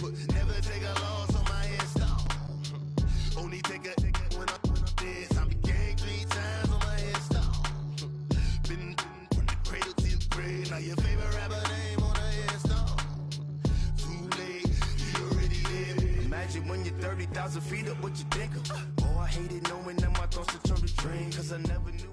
Never take a loss on my install. Only take a when I'm dead. I be gang 3 times on my install. Been from the cradle to the grave. Now your favorite rapper name on the install. Too late, you already there. Imagine when you're 30,000 feet up, what you think of? Oh, I hated knowing that my thoughts would turn to dream, cause I never knew.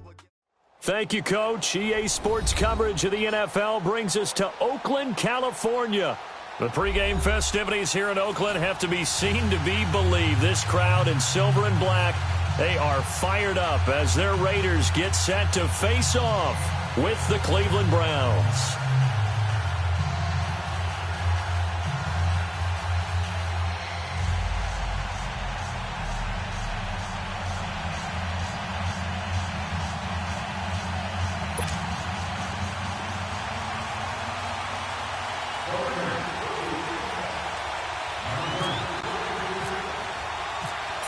Thank you, Coach. EA Sports coverage of the NFL brings us to Oakland, California. The pregame festivities here in Oakland have to be seen to be believed. This crowd in silver and black, they are fired up as their Raiders get set to face off with the Cleveland Browns.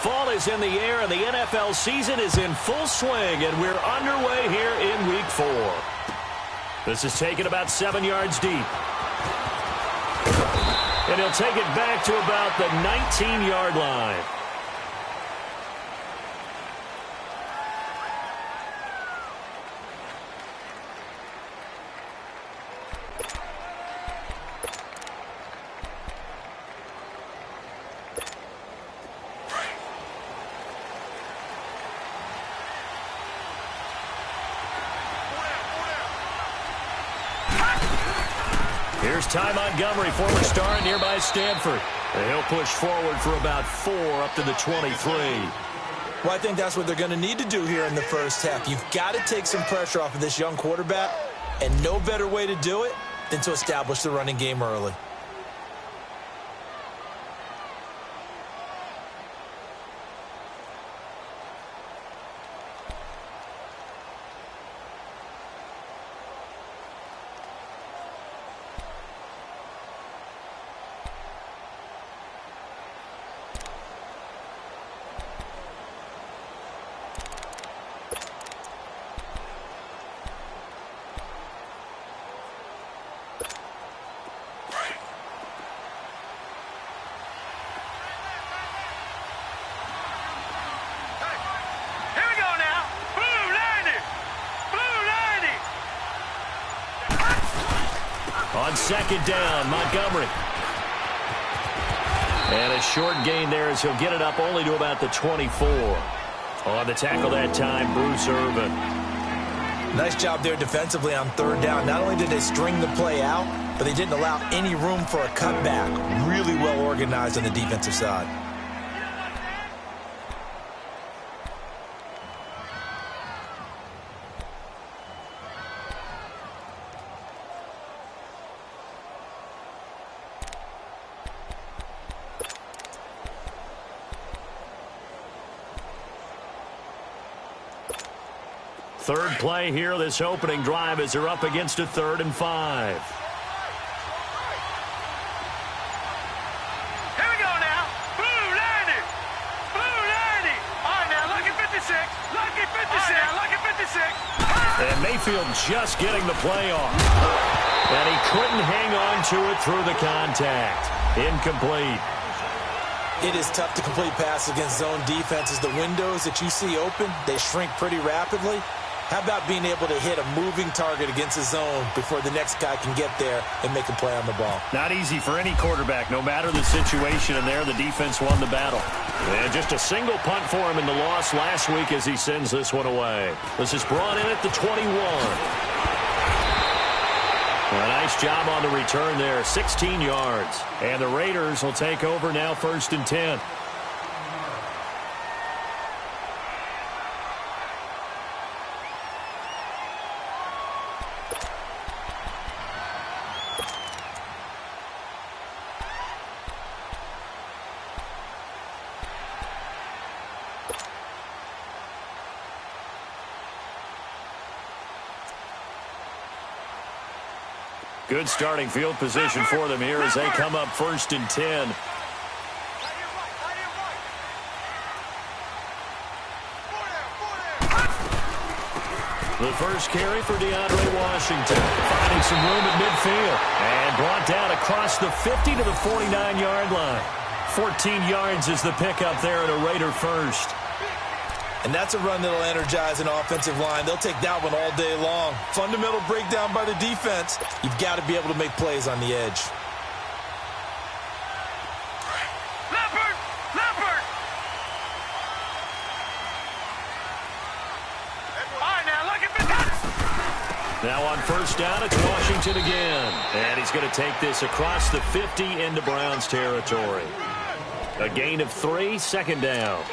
Fall is in the air, and the NFL season is in full swing, and we're underway here in Week 4. This is taken about 7 yards deep. And he'll take it back to about the 19-yard line. Here's Ty Montgomery, former star at nearby Stanford. And he'll push forward for about 4 up to the 23. Well, I think that's what they're going to need to do here in the first half. You've got to take some pressure off of this young quarterback, and no better way to do it than to establish the running game early. On second down, Montgomery. And a short gain there as he'll get it up only to about the 24. On the tackle that time, Bruce Irvin. Nice job there defensively on third down. Not only did they string the play out, but they didn't allow any room for a cutback. Really well organized on the defensive side. Third play here, this opening drive as they're up against a 3rd and 5. Here we go now. Blue 90. Blue 90. All right, now look at 56. Look at 56. All right, now look at 56. And Mayfield just getting the play off. And he couldn't hang on to it through the contact. Incomplete. It is tough to complete passes against zone defenses. The windows that you see open, they shrink pretty rapidly. How about being able to hit a moving target against a zone before the next guy can get there and make a play on the ball? Not easy for any quarterback, no matter the situation, and there the defense won the battle. And just a single punt for him in the loss last week as he sends this one away. This is brought in at the 21. A nice job on the return there, 16 yards. And the Raiders will take over now 1st and 10. Good starting field position for them here as they come up 1st and 10. The first carry for DeAndre Washington, finding some room at midfield, and brought down across the 50 to the 49-yard line. 14 yards is the pickup there at a Raider first. And that's a run that'll energize an offensive line. They'll take that one all day long. Fundamental breakdown by the defense. You've got to be able to make plays on the edge. Leopard! Leopard! All right, now look at the... Now on first down, it's Washington again. And he's going to take this across the 50 into Browns territory. A gain of 3, second down.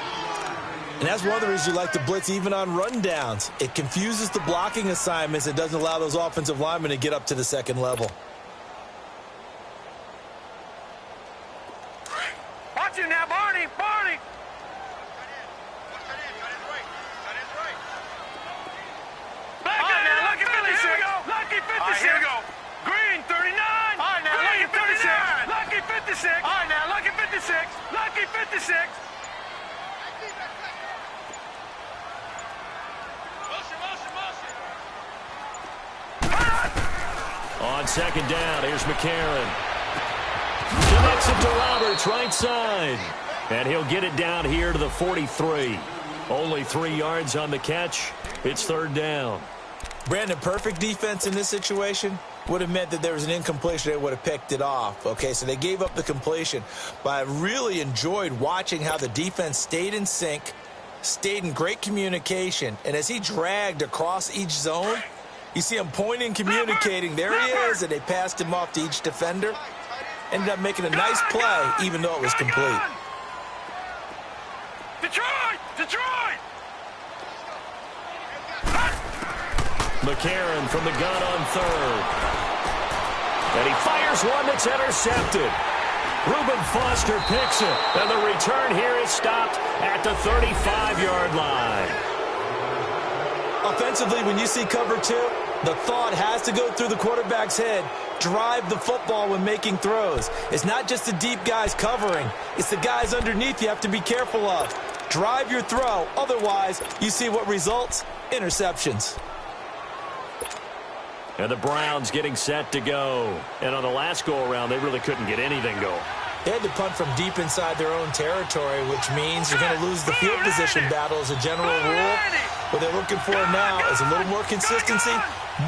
And that's one of the reasons you like to blitz even on rundowns. It confuses the blocking assignments. It doesn't allow those offensive linemen to get up to the second level. Watch it now, Barney! Barney! Back up now, lucky 56! Lucky 56! All right, here we go. Green, 39! All right, now, Green, lucky 56! Lucky 56! All right, now, lucky 56! Lucky 56! On second down, here's McCarron. Connects it to Roberts, right side. And he'll get it down here to the 43. Only 3 yards on the catch. It's third down. Brandon, perfect defense in this situation would have meant that there was an incompletion. They would have picked it off. Okay, so they gave up the completion. But I really enjoyed watching how the defense stayed in sync, stayed in great communication. And as he dragged across each zone, you see him pointing, communicating. There he is, and they passed him off to each defender. Ended up making a nice play, even though it was complete. Detroit! Detroit! McCarron from the gun on third. And he fires one that's intercepted. Reuben Foster picks it. And the return here is stopped at the 35-yard line. Offensively, when you see cover 2, the thought has to go through the quarterback's head. Drive the football when making throws. It's not just the deep guys covering. It's the guys underneath you have to be careful of. Drive your throw. Otherwise, you see what results? Interceptions. And the Browns getting set to go. And on the last go-around, they really couldn't get anything going. They had to punt from deep inside their own territory, which means you're going to lose the field position battle as a general rule. What they're looking for now is a little more consistency.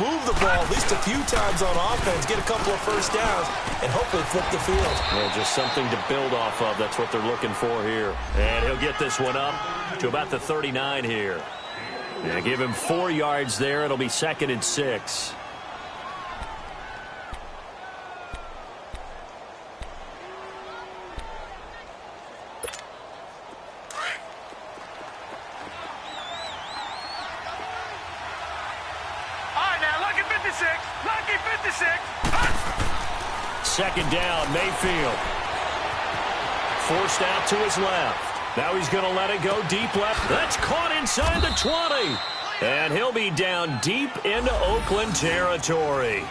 Move the ball at least a few times on offense, get a couple of first downs, and hopefully flip the field. Well, just something to build off of. That's what they're looking for here. And he'll get this one up to about the 39 here. Yeah, give him 4 yards there. It'll be 2nd and 6. Lucky 56. Second down, Mayfield. Forced out to his left. Now he's going to let it go deep left. That's caught inside the 20. And he'll be down deep into Oakland territory.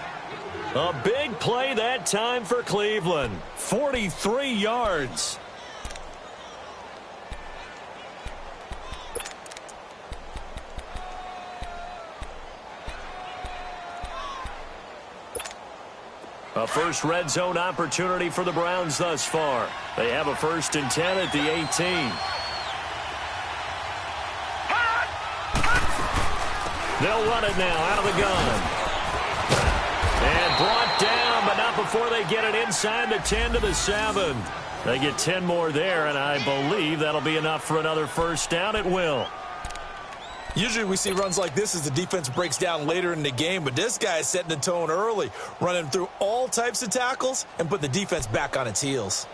A big play that time for Cleveland. 43 yards. A first red zone opportunity for the Browns thus far. They have a 1st and 10 at the 18. They'll run it now out of the gun. And brought down, but not before they get it inside the 10 to the 7. They get 10 more there, and I believe that'll be enough for another first down. It will. Usually we see runs like this as the defense breaks down later in the game, but this guy is setting the tone early, running through all types of tackles and put the defense back on its heels.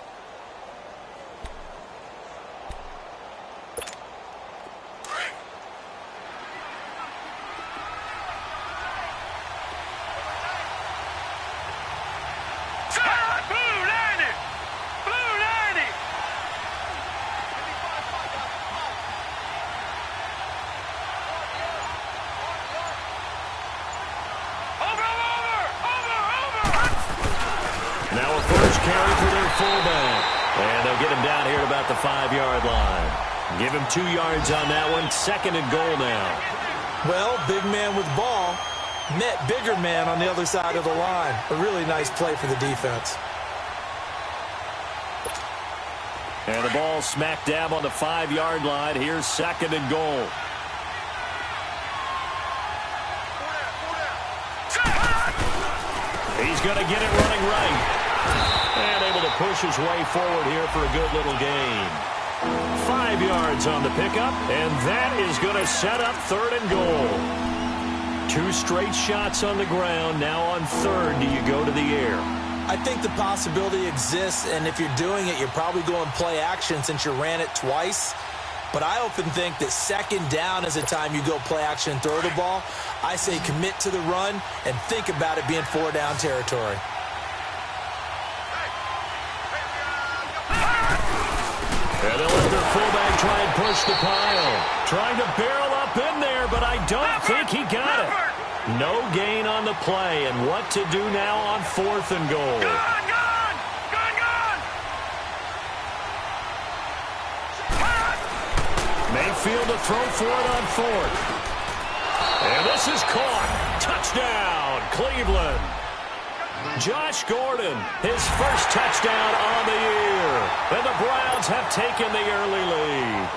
The 5-yard line. Give him 2 yards on that one. 2nd and goal now. Well, big man with ball met bigger man on the other side of the line. A really nice play for the defense. And the ball smack dab on the 5-yard line. Here's 2nd and goal. He's going to get it running right. And able to push his way forward here for a good little gain. 5 yards on the pickup, and that is going to set up 3rd and goal. 2 straight shots on the ground. Now on 3rd, do you go to the air? I think the possibility exists, and if you're doing it, you're probably going play action since you ran it twice. But I often think that 2nd down is the time you go play action and throw the ball. I say commit to the run and think about it being 4-down territory. And they'll let their fullback try and push the pile. Trying to barrel up in there, but I don't think he got it. No gain on the play, and what to do now on 4th and goal. Gone! Mayfield to throw for it on 4th. And this is caught. Touchdown, Cleveland. Josh Gordon, his first touchdown on the year. And the Browns have taken the early lead.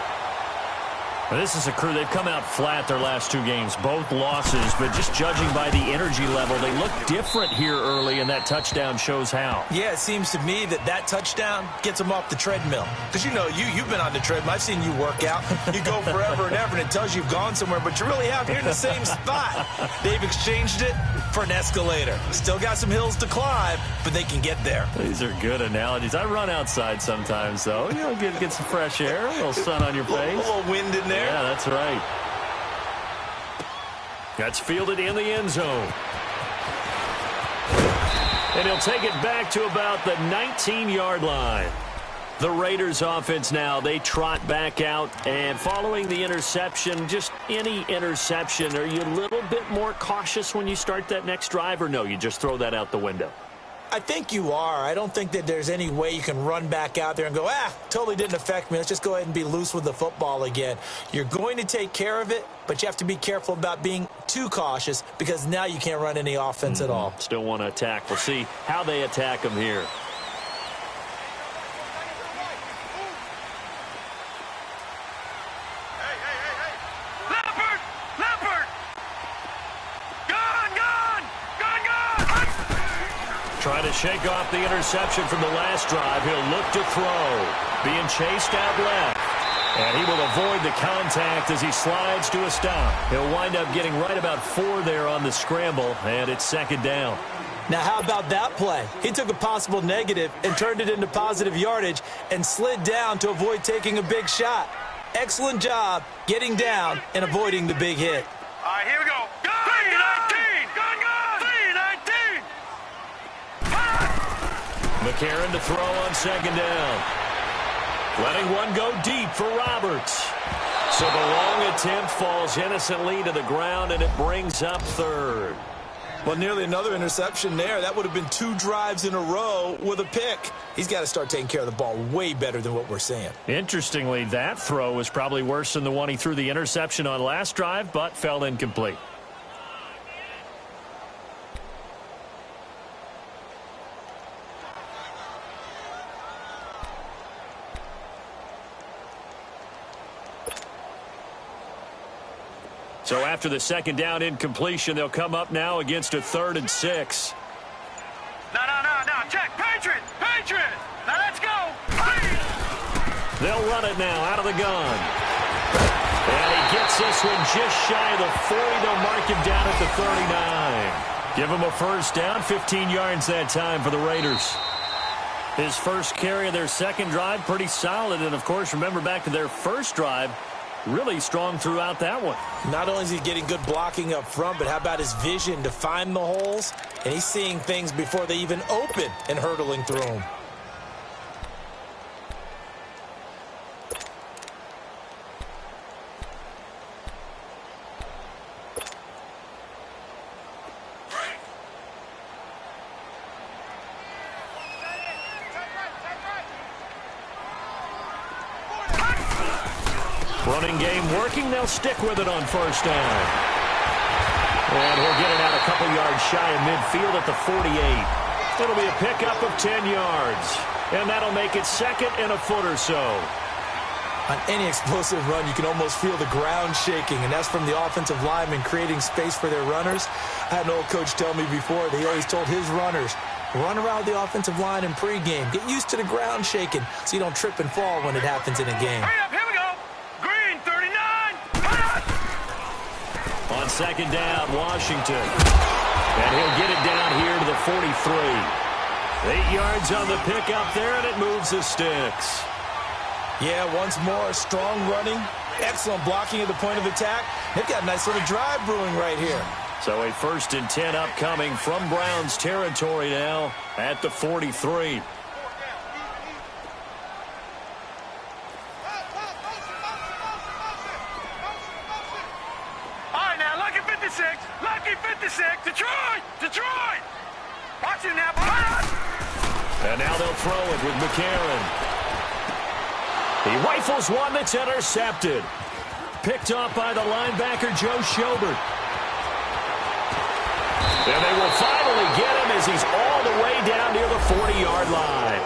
This is a crew, they've come out flat their last 2 games, both losses, but just judging by the energy level, they look different here early, and that touchdown shows how. Yeah, it seems to me that touchdown gets them off the treadmill. Because, you know, you've been on the treadmill. I've seen you work out. You go forever and ever, and it tells you you've gone somewhere, but you really have. You're in the same spot. They've exchanged it for an escalator. Still got some hills to climb, but they can get there. These are good analogies. I run outside sometimes, though. You know, get some fresh air, a little sun on your face. A little wind in there. Yeah, that's right. That's fielded in the end zone. And he'll take it back to about the 19-yard line. The Raiders offense now, they trot back out, and following the interception, just any interception, are you a little bit more cautious when you start that next drive, or no, you just throw that out the window? I think you are. I don't think that there's any way you can run back out there and go, totally didn't affect me. Let's just go ahead and be loose with the football again. You're going to take care of it, but you have to be careful about being too cautious because now you can't run any offense at all. Still want to attack. We'll see how they attack them here. Trying to shake off the interception from the last drive. He'll look to throw. Being chased out left. And he will avoid the contact as he slides to a stop. He'll wind up getting right about 4 there on the scramble, and it's 2nd down. Now, how about that play? He took a possible negative and turned it into positive yardage and slid down to avoid taking a big shot. Excellent job getting down and avoiding the big hit. All right, here we go. 3-19. Gone. 3-19. McCarron to throw on 2nd down. Letting one go deep for Roberts. So the long attempt falls innocently to the ground, and it brings up 3rd. Well, nearly another interception there. That would have been 2 drives in a row with a pick. He's got to start taking care of the ball way better than what we're seeing. Interestingly, that throw was probably worse than the one he threw the interception on last drive, but fell incomplete. So after the 2nd down incompletion, they'll come up now against a 3rd and 6. No. Check. Patriot. Now let's go. They'll run it now out of the gun. And he gets this one just shy of the 40. They'll mark him down at the 39. Give him a 1st down, 15 yards that time for the Raiders. His first carry of their 2nd drive, pretty solid. And, of course, remember back to their 1st drive, really strong throughout that one. Not only is he getting good blocking up front, but how about his vision to find the holes? And he's seeing things before they even open and hurtling through them. Running game working. They'll stick with it on 1st down. And he'll get it out a couple yards shy of midfield at the 48. It'll be a pickup of 10 yards. And that'll make it second and a foot or so. On any explosive run, you can almost feel the ground shaking, and that's from the offensive linemen creating space for their runners. I had an old coach tell me before, they always told his runners, run around the offensive line in pregame. Get used to the ground shaking so you don't trip and fall when it happens in a game. Hurry up, here we go. Green, 39. On second down, Washington. And he'll get it down here to the 43. 8 yards on the pickup there, and it moves the sticks. Yeah, once more, strong running, excellent blocking at the point of attack. They've got a nice little drive brewing right here. So a 1st and 10 upcoming from Browns territory now at the 43. All right, now, lucky 56. Lucky 56. Detroit. Detroit. Watch it now, boys. And now they'll throw it with McCarron. He rifles one that's intercepted. Picked off by the linebacker, Joe Schobert. And they will finally get him as he's all the way down near the 40-yard line.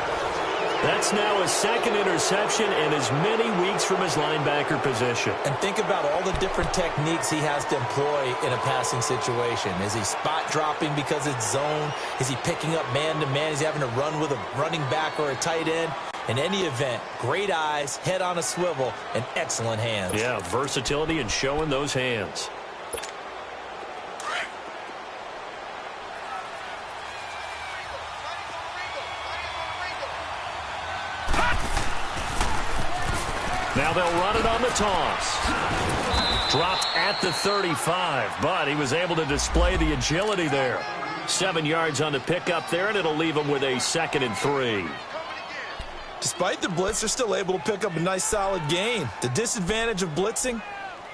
That's now his 2nd interception in as many weeks from his linebacker position. And think about all the different techniques he has to employ in a passing situation. Is he spot dropping because it's zone? Is he picking up man-to-man? Is he having to run with a running back or a tight end? In any event, great eyes, head on a swivel, and excellent hands. Yeah, versatility and showing those hands. Now they'll run it on the toss. Dropped at the 35, but he was able to display the agility there. 7 yards on the pickup there, and it'll leave him with a 2nd and 3. Despite the blitz, they're still able to pick up a nice, solid gain. The disadvantage of blitzing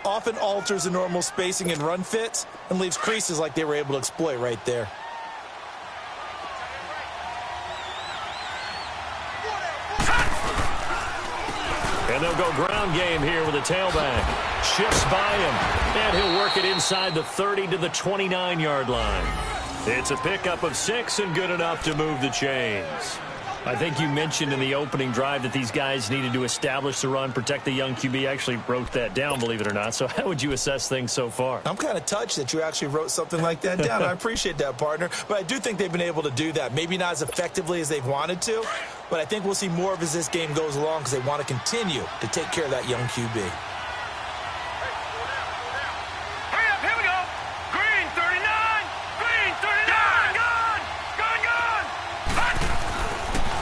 often alters the normal spacing and run fits and leaves creases like they were able to exploit right there. And they'll go ground game here with a tailback. Shifts by him, and he'll work it inside the 30 to the 29-yard line. It's a pickup of 6 and good enough to move the chains. I think you mentioned in the opening drive that these guys needed to establish the run, protect the young QB. I actually wrote that down, believe it or not. So how would you assess things so far? I'm kind of touched that you actually wrote something like that down. I appreciate that, partner. But I do think they've been able to do that. Maybe not as effectively as they've wanted to, but I think we'll see more of as this game goes along because they want to continue to take care of that young QB.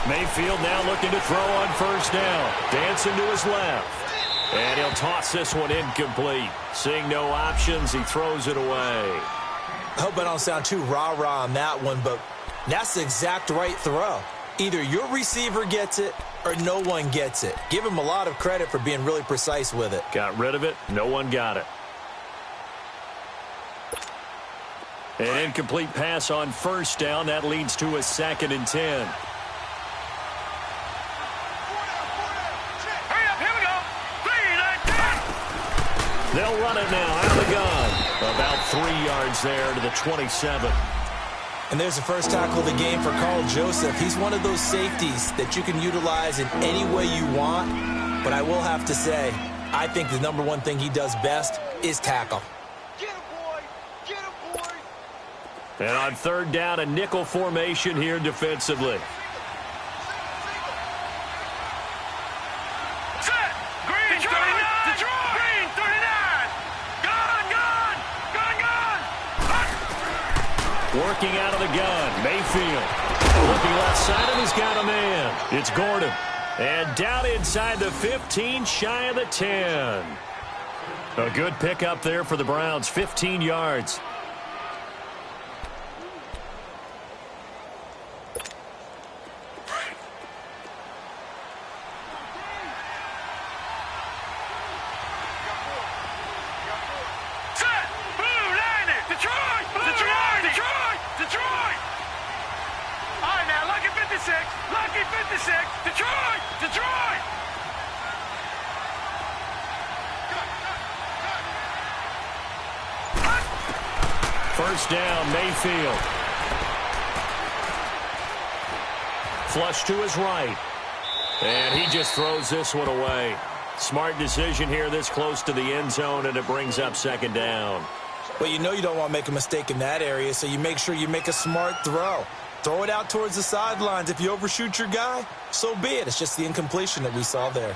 Mayfield now looking to throw on 1st down. Dancing to his left. And he'll toss this one incomplete. Seeing no options, he throws it away. I hope I don't sound too rah-rah on that one, but that's the exact right throw. Either your receiver gets it or no one gets it. Give him a lot of credit for being really precise with it. Got rid of it. No one got it. An incomplete pass on 1st down. That leads to a 2nd and 10. They'll run it now out of the gun. About 3 yards there to the 27. And there's the first tackle of the game for Carl Joseph. He's one of those safeties that you can utilize in any way you want. But I will have to say, I think the number one thing he does best is tackle. Get him, boy. Get him, boy. And on 3rd down, a nickel formation here defensively. Working out of the gun, Mayfield. Looking left side, and he's got a man. It's Gordon. And down inside the 15, shy of the 10. A good pickup there for the Browns, 15 yards. First down, Mayfield. Flush to his right. And he just throws this one away. Smart decision here this close to the end zone, and it brings up second down. But you know you don't want to make a mistake in that area, so you make sure you make a smart throw. Throw it out towards the sidelines. If you overshoot your guy, so be it. It's just the incompletion that we saw there.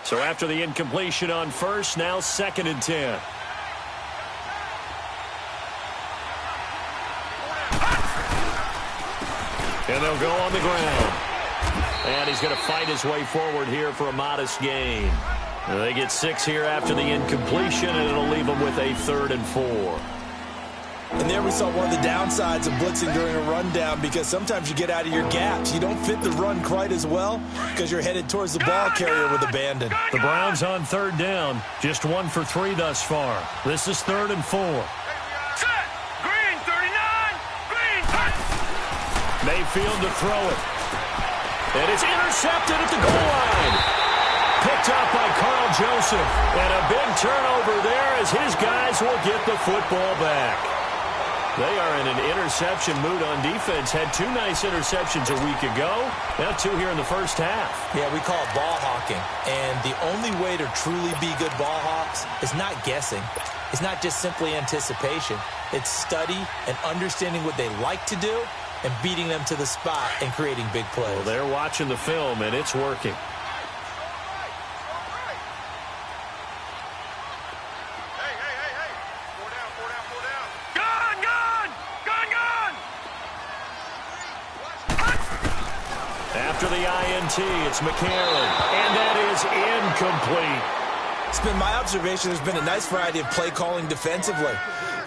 So after the incompletion on first, now 2nd and 10. And they'll go on the ground. And he's going to fight his way forward here for a modest gain. And they get 6 here after the incompletion, and it'll leave them with a 3rd and 4. And there we saw one of the downsides of blitzing during a rundown, because sometimes you get out of your gaps. You don't fit the run quite as well because you're headed towards the ball carrier with abandon. The Browns on 3rd down. Just 1 for 3 thus far. This is 3rd and 4. Set. Green, 39. Green, touch. Mayfield to throw it. And it's intercepted at the goal line. Picked up by Carl Joseph. And a big turnover there as his guys will get the football back. They are in an interception mood on defense. Had 2 nice interceptions a week ago. Now 2 here in the first half. Yeah, we call it ball hawking. And the only way to truly be good ball hawks is not guessing. It's not just simply anticipation. It's study and understanding what they like to do and beating them to the spot and creating big plays. Well, they're watching the film, and it's working. After the INT, it's McCarron, and that is incomplete. It's been my observation there's been a nice variety of play calling defensively.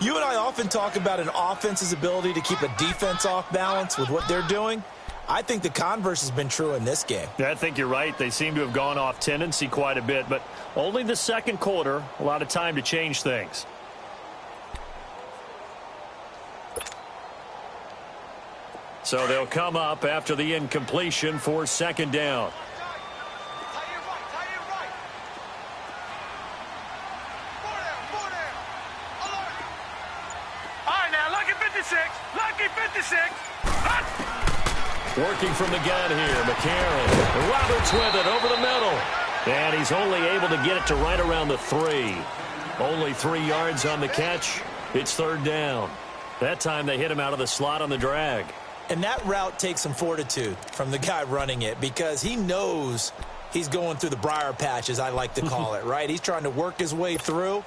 You and I often talk about an offense's ability to keep a defense off balance with what they're doing. I think the converse has been true in this game. I think you're right. They seem to have gone off tendency quite a bit, but only the second quarter, a lot of time to change things. So they'll come up after the incompletion for 2nd down. All right, now, lucky 56. Lucky 56. Hut. Working from the gun here, McCarron. Roberts with it over the middle. And he's only able to get it to right around the 3. Only 3 yards on the catch. It's 3rd down. That time they hit him out of the slot on the drag. And that route takes some fortitude from the guy running it, because he knows he's going through the briar patch, as I like to call it, right? He's trying to work his way through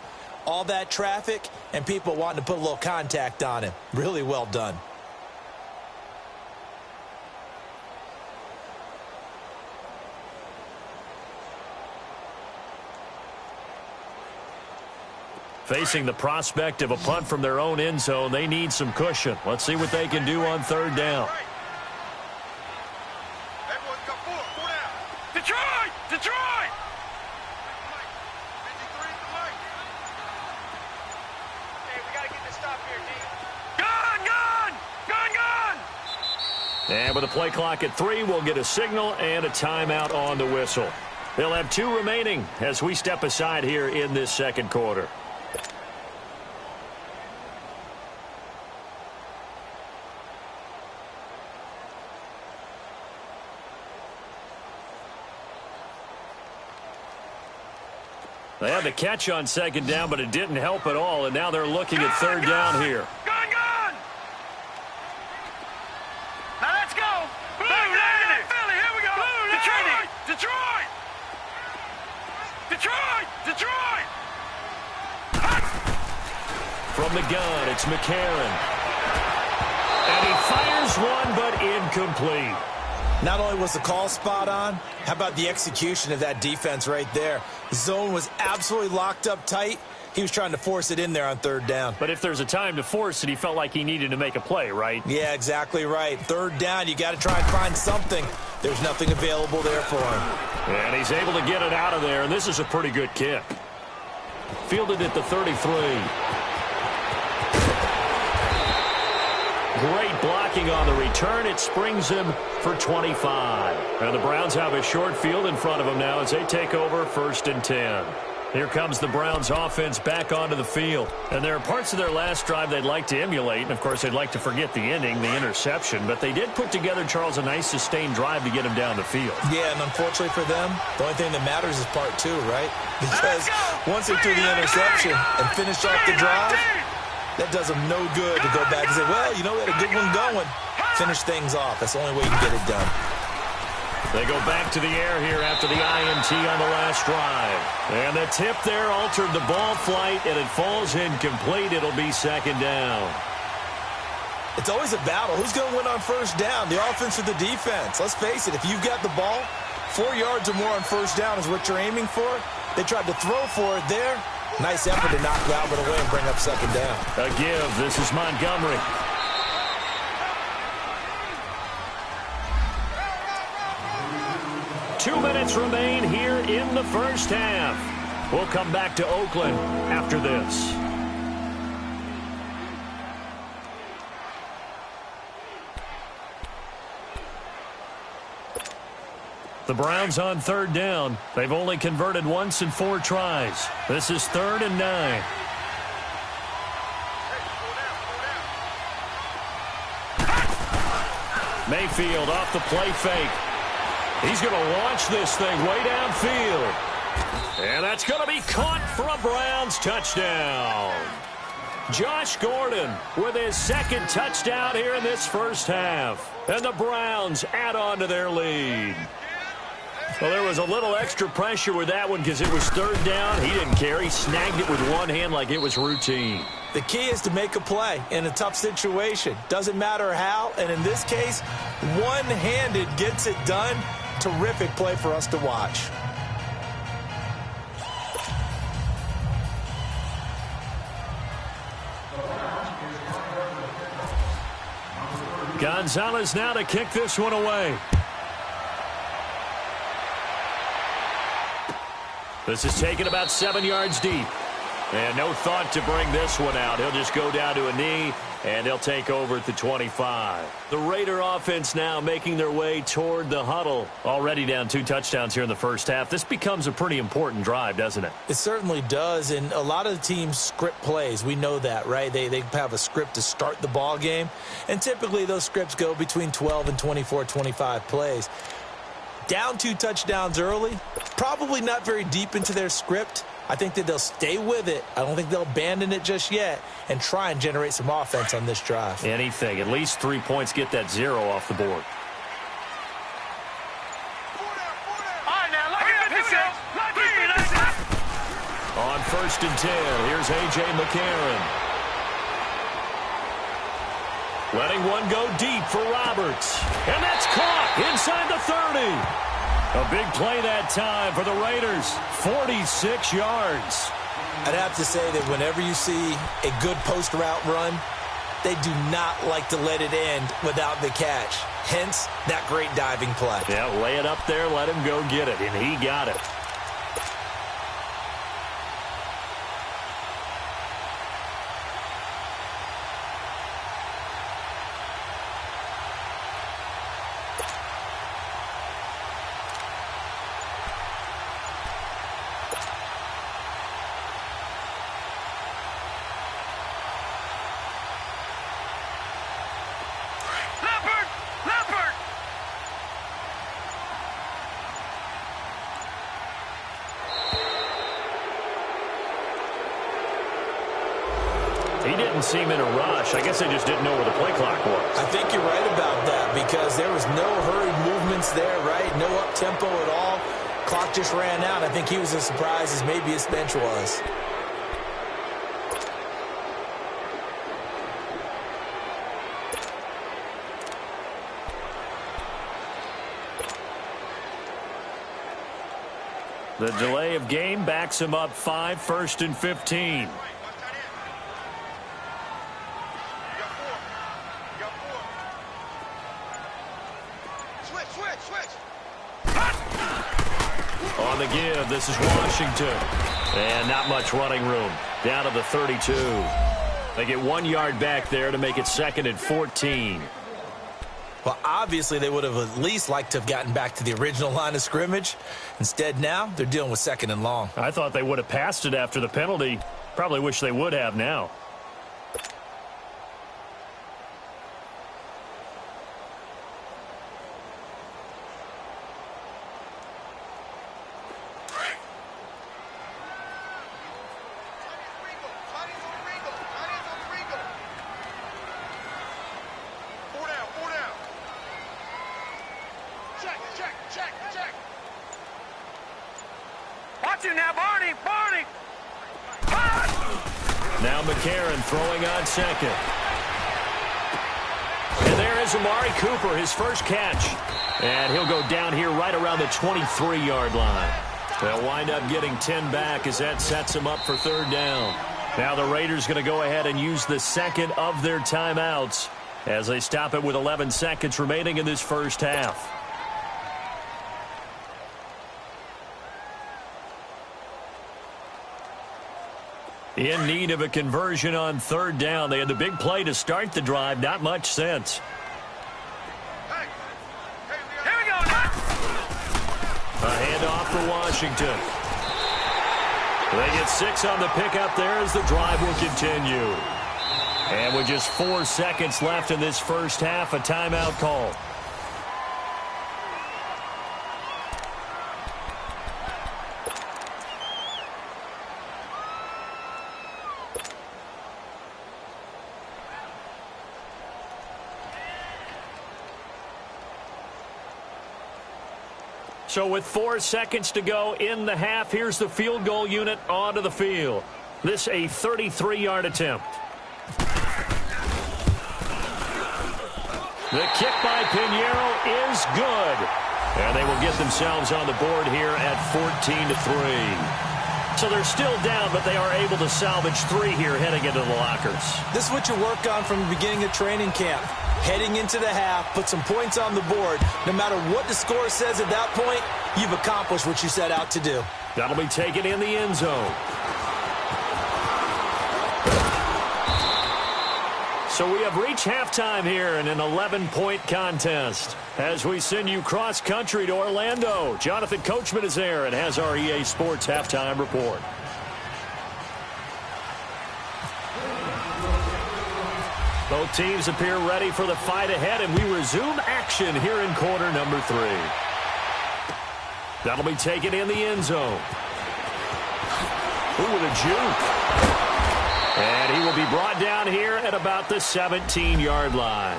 all that traffic and people wanting to put a little contact on him. Really well done. Facing the prospect of a punt from their own end zone, they need some cushion. Let's see what they can do on 3rd down. Everyone's got 4 down. Detroit! Detroit! Hey, we got to get this stop here, D. Gun! Gun! Gun! Gun! And with a play clock at 3, we'll get a signal and a timeout on the whistle. They'll have 2 remaining as we step aside here in this second quarter. They had the catch on 2nd down, but it didn't help at all, and now they're looking at 3rd down here. Gun! Gun! Now let's go! Blue Lady! Philly, here we go! Blue Detroit! Detroit! Detroit! Detroit! From the gun, it's McCarron. And he fires one, but incomplete. Not only was the call spot on, how about the execution of that defense right there? The zone was absolutely locked up tight. He was trying to force it in there on 3rd down. But if there's a time to force it, he felt like he needed to make a play, right? Yeah, exactly right. 3rd down, you got to try and find something. There's nothing available there for him. And he's able to get it out of there, and this is a pretty good kick. Fielded at the 33. Great block blocking on the return. It springs him for 25. And the Browns have a short field in front of them now as they take over 1st and 10. Here comes the Browns offense back onto the field. And there are parts of their last drive they'd like to emulate. And, of course, they'd like to forget the ending, the interception. But they did put together, Charles, a nice sustained drive to get him down the field. Yeah, and unfortunately for them, the only thing that matters is part 2, right? Because once they threw the interception and finished off the drive, that does them no good to go back and say, well, you know, we had a good one going. Finish things off. That's the only way you can get it done. They go back to the air here after the INT on the last drive. And the tip there altered the ball flight, and it falls incomplete. It'll be 2nd down. It's always a battle. Who's going to win on 1st down, the offense or the defense? Let's face it, if you've got the ball, 4 yards or more on 1st down is what you're aiming for. They tried to throw for it there. Nice effort to knock Albert away and bring up 2nd down. A give. This is Montgomery. Two minutes remain here in the first half. We'll come back to Oakland after this. The Browns on 3rd down. They've only converted once in 4 tries. This is 3rd and 9. Mayfield off the play fake. He's going to launch this thing way downfield. And that's going to be caught for a Browns touchdown. Josh Gordon with his 2nd touchdown here in this first half. And the Browns add on to their lead. Well, there was a little extra pressure with that one because it was 3rd down. He didn't care. He snagged it with one hand like it was routine. The key is to make a play in a tough situation. Doesn't matter how. And in this case, one-handed gets it done. Terrific play for us to watch. Gonzalez now to kick this one away. This is taken about 7 yards deep. And no thought to bring this one out. He'll just go down to a knee, and he'll take over at the 25. The Raider offense now making their way toward the huddle. Already down 2 touchdowns here in the first half. This becomes a pretty important drive, doesn't it? It certainly does, and a lot of the teams script plays. We know that, right? They have a script to start the ball game, and typically those scripts go between 12 and 24, 25 plays. Down 2 touchdowns early, probably not very deep into their script. I think that they'll stay with it. I don't think they'll abandon it just yet and try and generate some offense on this drive. Anything. At least 3 points, get that 0 off the board. All right, now, look at this. On 1st and 10, here's A.J. McCarron. Letting one go deep for Roberts. And that's caught inside the 30. A big play that time for the Raiders. 46 yards. I'd have to say that whenever you see a good post route run, they do not like to let it end without the catch. Hence, that great diving play. Yeah, lay it up there, let him go get it, and he got it. He didn't seem in a rush. I guess they just didn't know where the play clock was. I think you're right about that because there was no hurried movements there, right? No up-tempo at all. Clock just ran out. I think he was as surprised as maybe his bench was. The delay of game backs him up 5, 1st and 15. On the give, this is Washington. And not much running room. Down to the 32. They get 1 yard back there to make it 2nd and 14. Well, obviously they would have at least liked to have gotten back to the original line of scrimmage. Instead now, they're dealing with 2nd and long. I thought they would have passed it after the penalty. Probably wish they would have now. Watch him now, Barney! Barney! Now McCarron throwing on second. And there is Amari Cooper, his first catch. And he'll go down here right around the 23-yard line. They'll wind up getting 10 back as that sets them up for 3rd down. Now the Raiders going to go ahead and use the second of their timeouts as they stop it with 11 seconds remaining in this first half. In need of a conversion on 3rd down. They had the big play to start the drive. Not much sense. Hey, here we go now. A handoff for Washington. They get 6 on the pickup there as the drive will continue. And with just 4 seconds left in this first half, a timeout call. So with 4 seconds to go in the half, here's the field goal unit onto the field. This a 33-yard attempt. The kick by Pinheiro is good. And they will get themselves on the board here at 14-3. So they're still down, but they are able to salvage 3 here heading into the lockers. This is what you work on from the beginning of training camp. Heading into the half, put some points on the board. No matter what the score says at that point, you've accomplished what you set out to do. That'll be taken in the end zone. So we have reached halftime here in an 11-point contest. As we send you cross-country to Orlando, Jonathan Coachman is there and has our EA Sports halftime report. Both teams appear ready for the fight ahead, and we resume action here in quarter number 3. That'll be taken in the end zone. Ooh, with a juke. And he will be brought down here at about the 17-yard line.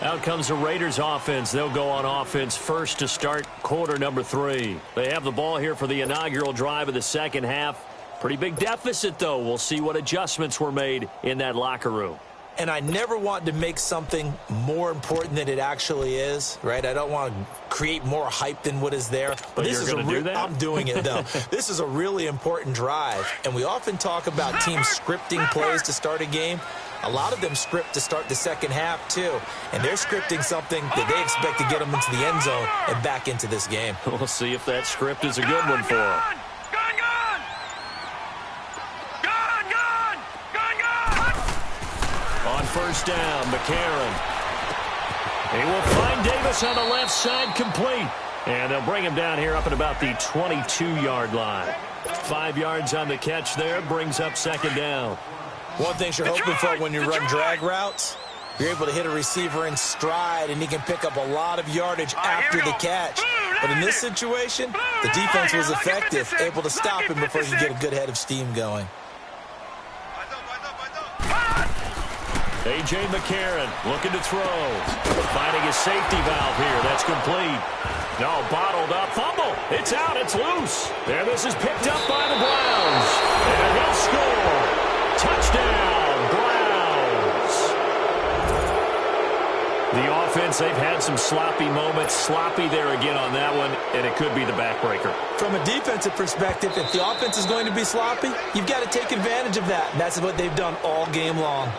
Out comes the Raiders offense. They'll go on offense first to start quarter number 3. They have the ball here for the inaugural drive of the second half. Pretty big deficit, though. We'll see what adjustments were made in that locker room. And I never want to make something more important than it actually is, right? I don't want to create more hype than what is there. But this is going to do that? I'm doing it, though. This is a really important drive. And we often talk about teams scripting plays to start a game. A lot of them script to start the second half, too. And they're scripting something that they expect to get them into the end zone and back into this game. We'll see if that script is a good one for them. On first down, McCarron. He will find Davis on the left side, complete. And they'll bring him down here up at about the 22-yard line. 5 yards on the catch there, brings up second down. One thing you're hoping for when you run drag routes, you're able to hit a receiver in stride, and he can pick up a lot of yardage after the catch. But in this situation, the defense was effective, able to stop him before he could get a good head of steam going. A.J. McCarron looking to throw. Finding his safety valve here. That's complete. No, bottled up. Fumble. It's out. It's loose. And this is picked up by the Browns. And they'll score. Touchdown, Browns. The offense, they've had some sloppy moments. Sloppy there again on that one, and it could be the backbreaker. From a defensive perspective, if the offense is going to be sloppy, you've got to take advantage of that. And that's what they've done all game long.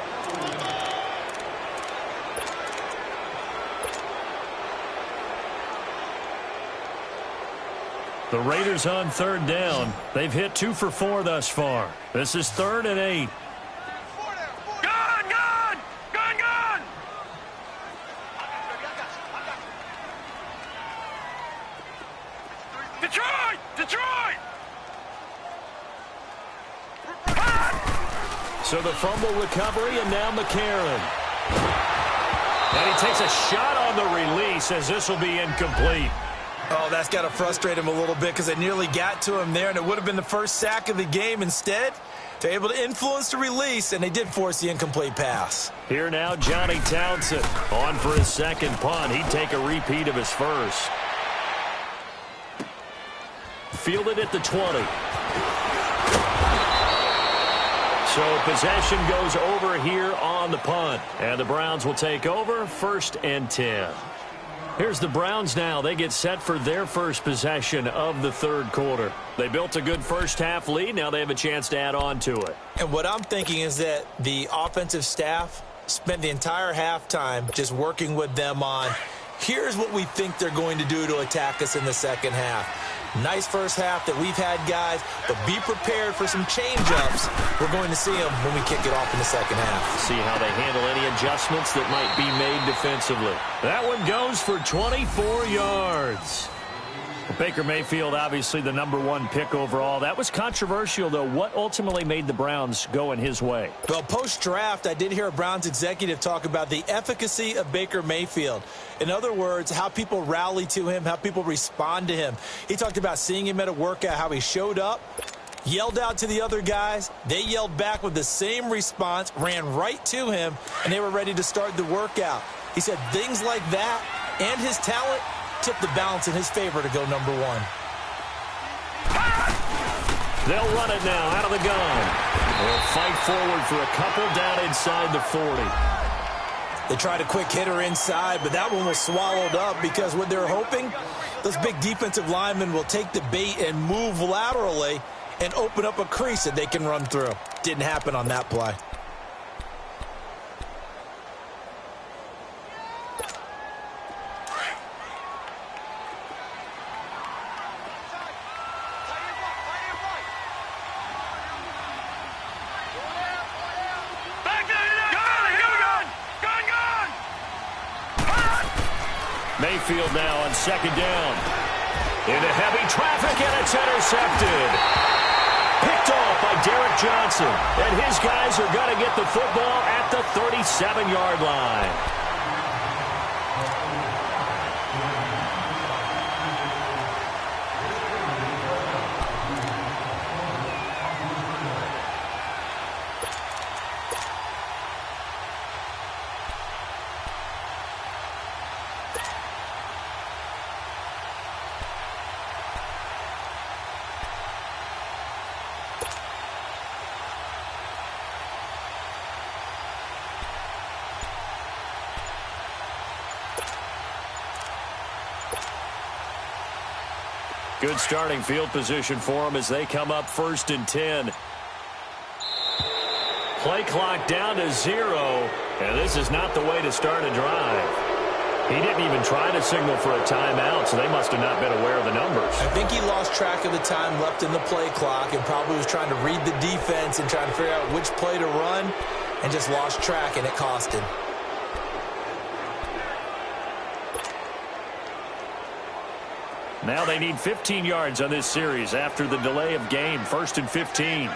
The Raiders on third down. They've hit 2 for 4 thus far. This is 3rd and 8. Gun! So the fumble recovery, and now McCarron. And he takes a shot on the release as this will be incomplete. Oh, that's got to frustrate him a little bit because they nearly got to him there, and it would have been the first sack of the game. Instead, they're able to influence the release, and they did force the incomplete pass. Here now, Johnny Townsend on for his second punt. He'd take a repeat of his first. Fielded at the 20. So possession goes over here on the punt. And the Browns will take over 1st and 10. Here's the Browns now. They get set for their first possession of the third quarter. They built a good first-half lead. Now they have a chance to add on to it. And what I'm thinking is that the offensive staff spent the entire halftime just working with them on, here's what we think they're going to do to attack us in the second half. Nice first half that we've had, guys, but be prepared for some change-ups. We're going to see them when we kick it off in the second half. See how they handle any adjustments that might be made defensively. That one goes for 24 yards. Baker Mayfield, obviously the #1 pick overall. That was controversial, though. What ultimately made the Browns go in his way? Well, post-draft, I did hear a Browns executive talk about the efficacy of Baker Mayfield. In other words, how people rally to him, how people respond to him. He talked about seeing him at a workout, how he showed up, yelled out to the other guys. They yelled back with the same response, ran right to him, and they were ready to start the workout. He said things like that and his talent tipped the balance in his favor to go #1. They'll run it now out of the gun. They'll fight forward for a couple down inside the 40. They tried a quick hitter inside, but that one was swallowed up because what they're hoping, those big defensive linemen will take the bait and move laterally and open up a crease that they can run through. Didn't happen on that play. Mayfield now on 2nd down. Into heavy traffic, and it's intercepted. Picked off by Derek Johnson. And his guys are going to get the football at the 37-yard line. Good starting field position for them as they come up 1st and 10. Play clock down to 0, and this is not the way to start a drive. He didn't even try to signal for a timeout, so they must have not been aware of the numbers. I think he lost track of the time left in the play clock and probably was trying to read the defense and trying to figure out which play to run and just lost track, and it cost him. Now they need 15 yards on this series after the delay of game. 1st and 15.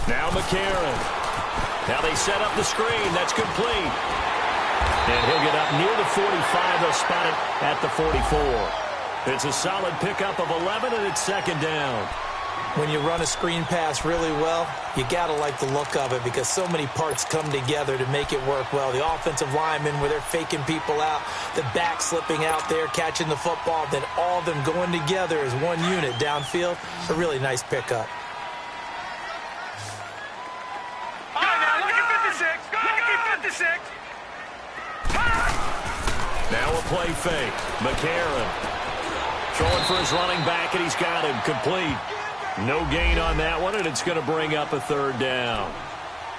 Now McCarron. Now they set up the screen. That's complete. And he'll get up near the 45. They'll spot it at the 44. It's a solid pickup of 11, and it's 2nd down. When you run a screen pass really well, you got to like the look of it because so many parts come together to make it work well. The offensive linemen, where they're faking people out, the back slipping out there, catching the football, then all of them going together as one unit downfield. A really nice pickup. Now a play fake. McCarron throwing for his running back, and he's got him complete. No gain on that one, and it's going to bring up a 3rd down.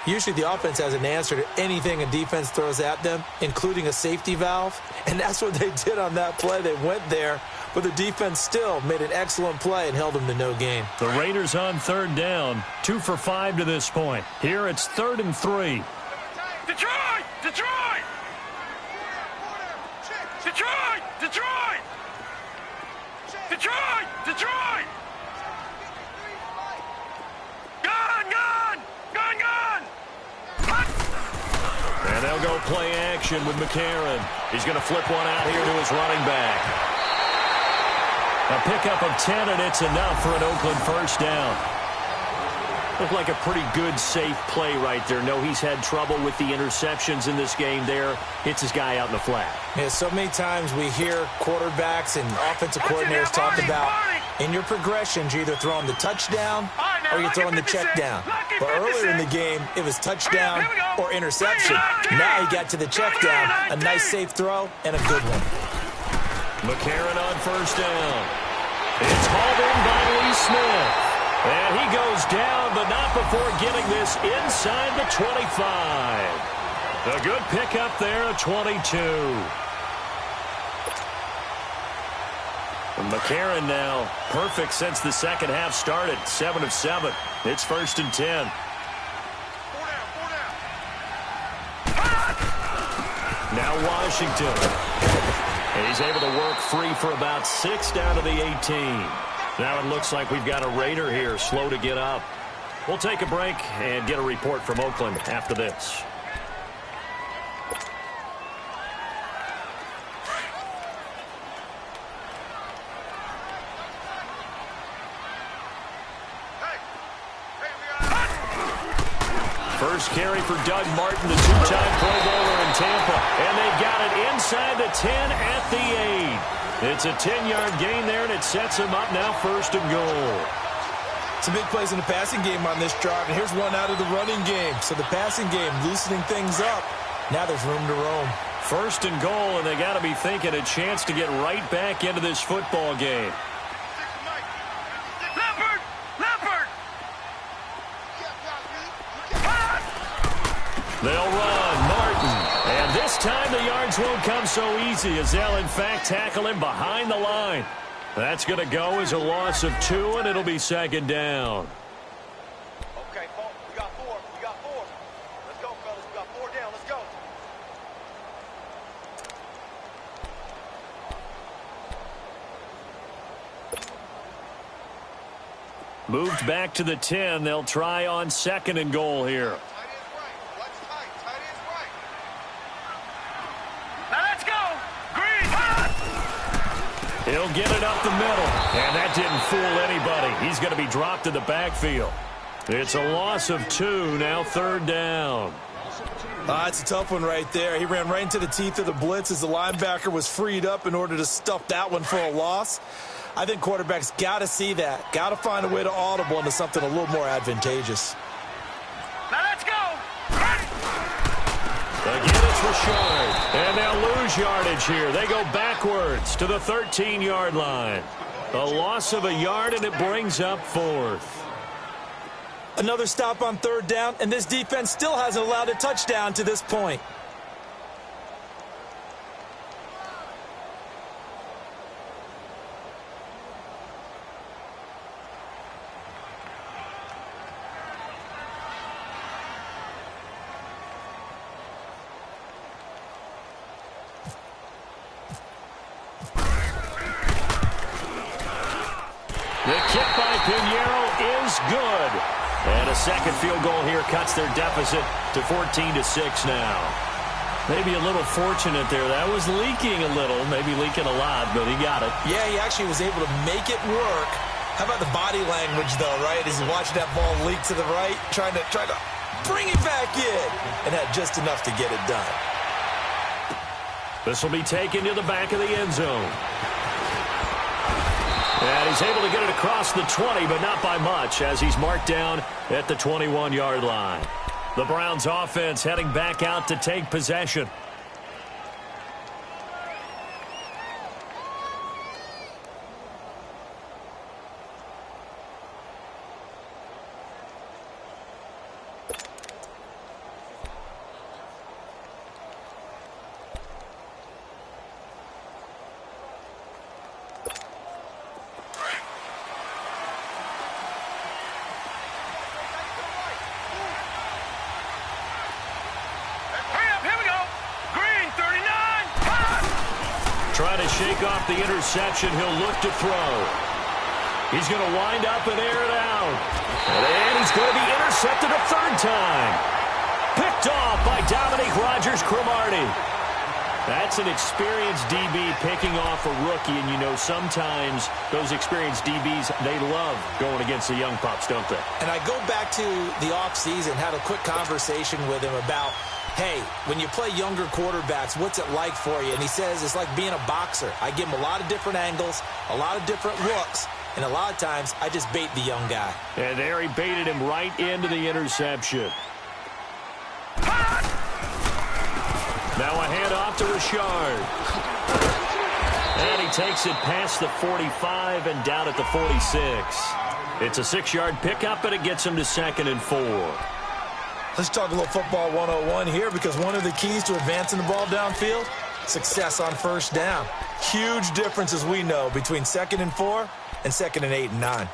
Usually the offense has an answer to anything a defense throws at them, including a safety valve, and that's what they did on that play. They went there, but the defense still made an excellent play and held them to no gain. The Raiders on third down, 2 for 5 to this point. Here it's 3rd and 3. Detroit! Detroit! Detroit! Detroit! Detroit! Detroit! Gun! Gun! Gun! Gun! And they'll go play action with McCarron. He's going to flip one out here to his running back. A pickup of 10, and it's enough for an Oakland first down. Looked like a pretty good, safe play right there. No, he's had trouble with the interceptions in this game there. Hits his guy out in the flat. Yeah, so many times we hear quarterbacks and offensive coordinators talk about in your progressions, you're either throwing the touchdown or you're throwing the check down. But earlier in the game, it was touchdown or interception. Now he got to the check down. A nice, safe throw and a good one. McCarron on first down. It's hauled in by Lee Smith. And he goes down, but not before getting this inside the 25. A good pickup there at 22. And McCarron now perfect since the second half started. 7 of 7. It's 1st and 10. Now Washington. And he's able to work free for about 6 down to the 18. Now it looks like we've got a Raider here, slow to get up. We'll take a break and get a report from Oakland after this. First carry for Doug Martin, the two-time Pro Bowler in Tampa. And they've got it inside the 10 at the 8. It's a 10-yard gain there, and it sets him up now 1st and goal. Some big plays in the passing game on this drive, and here's one out of the running game. So the passing game loosening things up. Now there's room to roam. 1st and goal, and they got to be thinking a chance to get right back into this football game. Leopard! Leopard! They'll run. Martin. And this time the yards won't come so easy as they'll, in fact, tackle him behind the line. That's going to go as a loss of 2, and it'll be 2nd down. Okay, folks, we got 4. We got 4. Let's go, fellas. We got 4 down. Let's go. Moved back to the 10. They'll try on 2nd and goal here. He'll get it up the middle, and that didn't fool anybody. He's going to be dropped in the backfield. It's a loss of 2, now 3rd down. It's a tough one right there. He ran right into the teeth of the blitz as the linebacker was freed up in order to stuff that one for a loss. I think quarterbacks got to see that, got to find a way to audible into something a little more advantageous. Now let's go. Again, it's Richard. And they'll lose yardage here. They go backwards to the 13-yard line. A loss of a yard, and it brings up 4th. Another stop on 3rd down, and this defense still hasn't allowed a touchdown to this point. The kick by Pinheiro is good. And a second field goal here cuts their deficit to 14-6 now. Maybe a little fortunate there. That was leaking a little, maybe leaking a lot, but he got it. Yeah, he actually was able to make it work. How about the body language, though, right? As he watched that ball leak to the right, trying to bring it back in, and had just enough to get it done. This will be taken to the back of the end zone. And he's able to get it across the 20, but not by much, as he's marked down at the 21-yard line. The Browns offense heading back out to take possession. to shake off the interception. He'll look to throw. He's going to wind up and air it out. And he's going to be intercepted a third time. Picked off by Dominique Rodgers-Cromartie. That's an experienced DB picking off a rookie, and you know sometimes those experienced DBs, they love going against the young pups, don't they? And I go back to the offseason, had a quick conversation with him about, hey, when you play younger quarterbacks, what's it like for you? And he says it's like being a boxer. I give him a lot of different angles, a lot of different looks, and a lot of times I just bait the young guy. And there he baited him right into the interception. Now a handoff to Richard. And he takes it past the 45 and down at the 46. It's a 6-yard pickup, and it gets him to 2nd and 4. Let's talk a little football 101 here, because one of the keys to advancing the ball downfield, success on first down. Huge difference, as we know, between 2nd and 4 and 2nd and 8 and 9.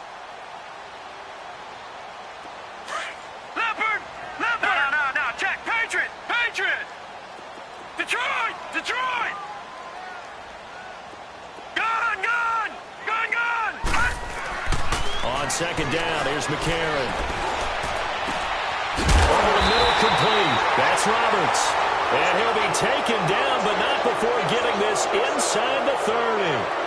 Detroit! Gun! On 2nd down, here's McCarron. Over the middle, complete. That's Roberts. And he'll be taken down, but not before getting this inside the 30.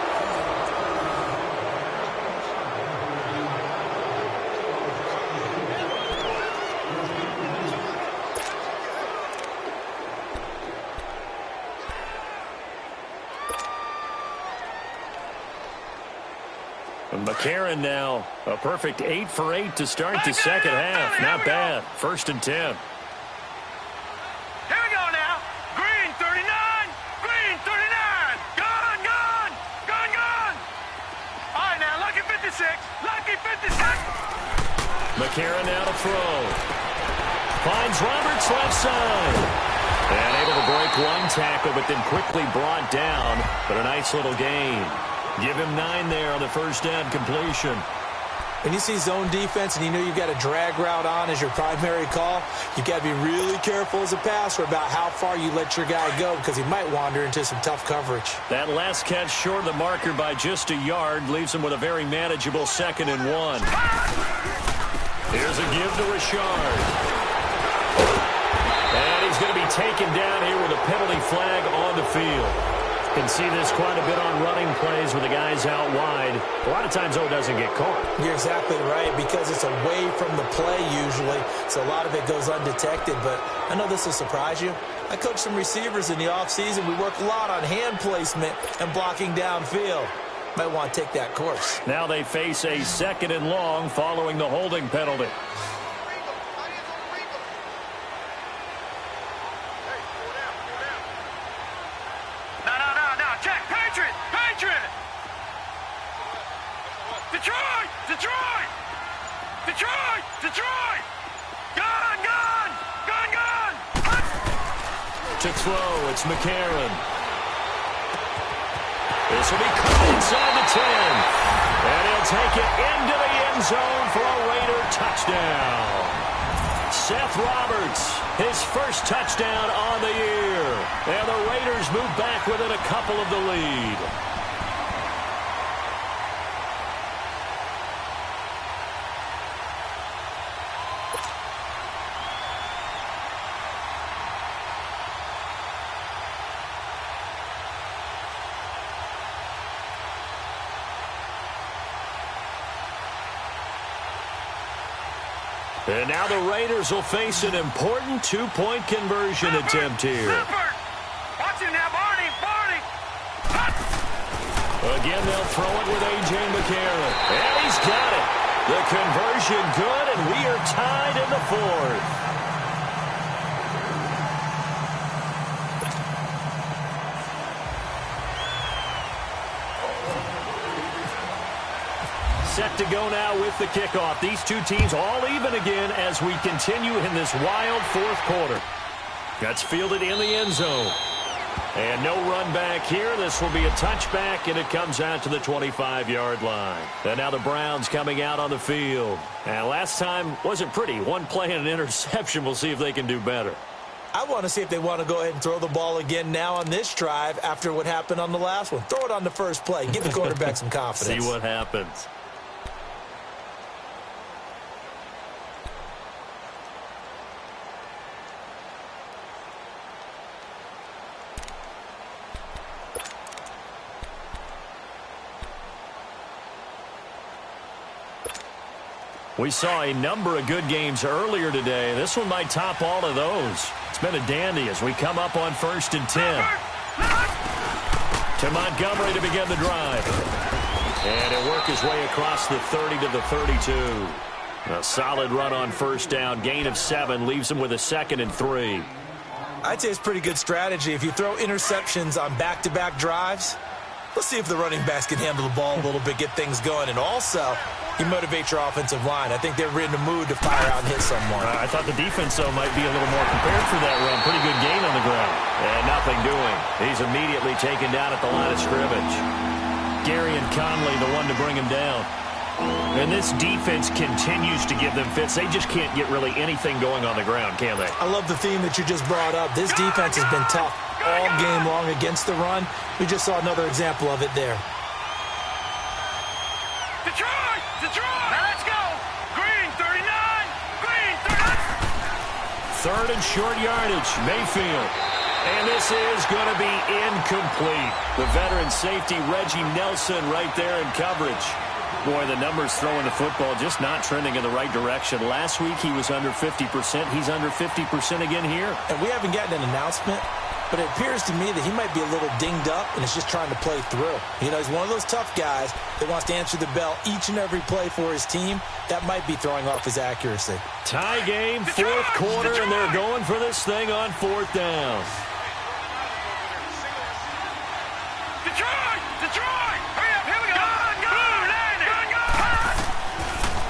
McCarron now a perfect 8 for 8 to start the second half. Not bad. 1st and 10. Here we go now. Green 39. Green 39. Gun. All right, now, lucky 56. Lucky 56. McCarron now to throw. Finds Roberts left side. And able to break one tackle, but then quickly brought down. But a nice little gain. Give him 9 there on the first down completion. When you see zone defense and you know you've got a drag route on as your primary call, you've got to be really careful as a passer about how far you let your guy go, because he might wander into some tough coverage. That last catch short of the marker by just a yard leaves him with a very manageable 2nd and 1. Here's a give to Richard. And he's going to be taken down here with a penalty flag on the field. Can see this quite a bit on running plays with the guys out wide. A lot of times, doesn't get caught. You're exactly right, because it's away from the play usually, so a lot of it goes undetected. But I know this will surprise you. I coach some receivers in the offseason. We work a lot on hand placement and blocking downfield. Might want to take that course. Now they face a 2nd and long following the holding penalty. Detroit! Gun! To throw, it's McCarron. This will be caught inside the 10. And he'll take it into the end zone for a Raider touchdown. Seth Roberts, his first touchdown on the year. And the Raiders move back within a couple of the lead. And now the Raiders will face an important 2-point conversion attempt here. Watch him now, Barney. Again, they'll throw it with A.J. McCarron. And he's got it. The conversion good, and we are tied in the 4th. Set to go now with the kickoff. These two teams all even again as we continue in this wild 4th quarter. That's fielded in the end zone. And no run back here. This will be a touchback, and it comes out to the 25-yard line. And now the Browns coming out on the field. And last time wasn't pretty. One play and an interception. We'll see if they can do better. I want to see if they want to go ahead and throw the ball again now on this drive after what happened on the last one. Throw it on the first play. Give the quarterback some confidence. See what happens. We saw a number of good games earlier today. This one might top all of those. It's been a dandy as we come up on 1st and 10. To Montgomery to begin the drive. And he'll work his way across the 30 to the 32. A solid run on 1st down. Gain of 7 leaves him with a 2nd and 3. I'd say it's pretty good strategy. If you throw interceptions on back-to-back drives, let's see if the running backs can handle the ball a little bit, get things going. And also, you motivate your offensive line. I think they're in the mood to fire out and hit someone. I thought the defense, though, might be a little more prepared for that run. Pretty good gain on the ground. And nothing doing. He's immediately taken down at the line of scrimmage. Gary and Conley, the one to bring him down. And this defense continues to give them fits. They just can't get really anything going on the ground, can they? I love the theme that you just brought up. This defense has been tough all game long against the run. We just saw another example of it there. Detroit! Detroit! Now let's go! Green 39! Green 39! 3rd and short yardage. Mayfield. And this is going to be incomplete. The veteran safety, Reggie Nelson, right there in coverage. Boy, the numbers throwing the football just not trending in the right direction. Last week he was under 50%. He's under 50% again here. And we haven't gotten an announcement, but it appears to me that he might be a little dinged up and is just trying to play through. You know, he's one of those tough guys that wants to answer the bell each and every play for his team. That might be throwing off his accuracy. Tie game, 4th quarter, and they're going for this thing on 4th down. Detroit! Detroit! Hurry up, here we go!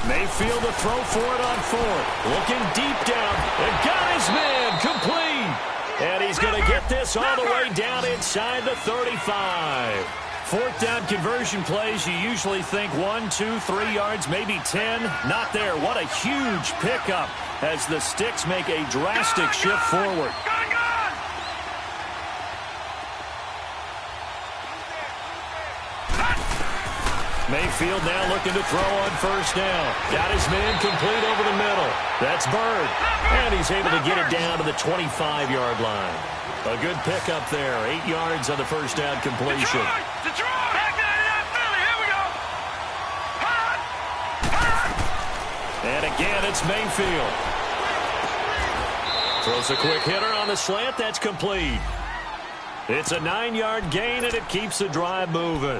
Mayfield to throw for it on 4th. Looking deep down. And got his man complete. And he's going to get this all the way down inside the 35. 4th down conversion plays, you usually think 1, 2, 3 yards, maybe 10. Not there. What a huge pickup as the Sticks make a drastic shift forward. Mayfield now looking to throw on 1st down. Got his man complete over the middle. That's Bird. And he's able to get it down to the 25-yard line. A good pickup there. 8 yards on the 1st down completion. Detroit! Back to that Philly. Here we go. And again, it's Mayfield. Throws a quick hitter on the slant. That's complete. It's a 9-yard gain, and it keeps the drive moving.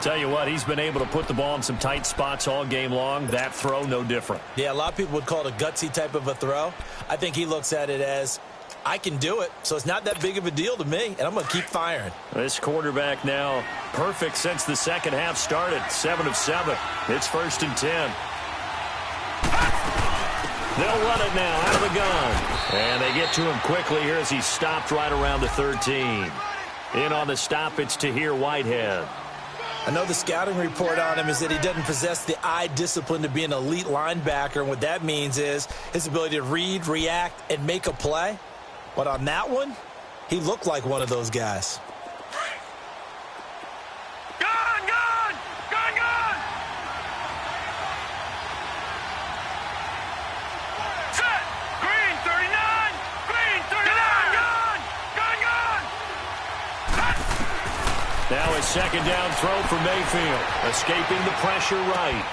Tell you what, he's been able to put the ball in some tight spots all game long. That throw, no different. Yeah, a lot of people would call it a gutsy type of a throw. I think he looks at it as, I can do it, so it's not that big of a deal to me, and I'm going to keep firing. This quarterback now perfect since the second half started. 7 of 7. It's 1st and 10. They'll run it now out of the gun. And they get to him quickly here as he's stopped right around the 13. In on the stop, it's Tahir Whitehead. I know the scouting report on him is that he doesn't possess the eye discipline to be an elite linebacker. And what that means is his ability to read, react, and make a play. But on that one, he looked like one of those guys. Gun, gun! Gun, gun! Set! Green 39! Green 39! Gun! Gun, gun! Now a 2nd down throw for Mayfield. Escaping the pressure right.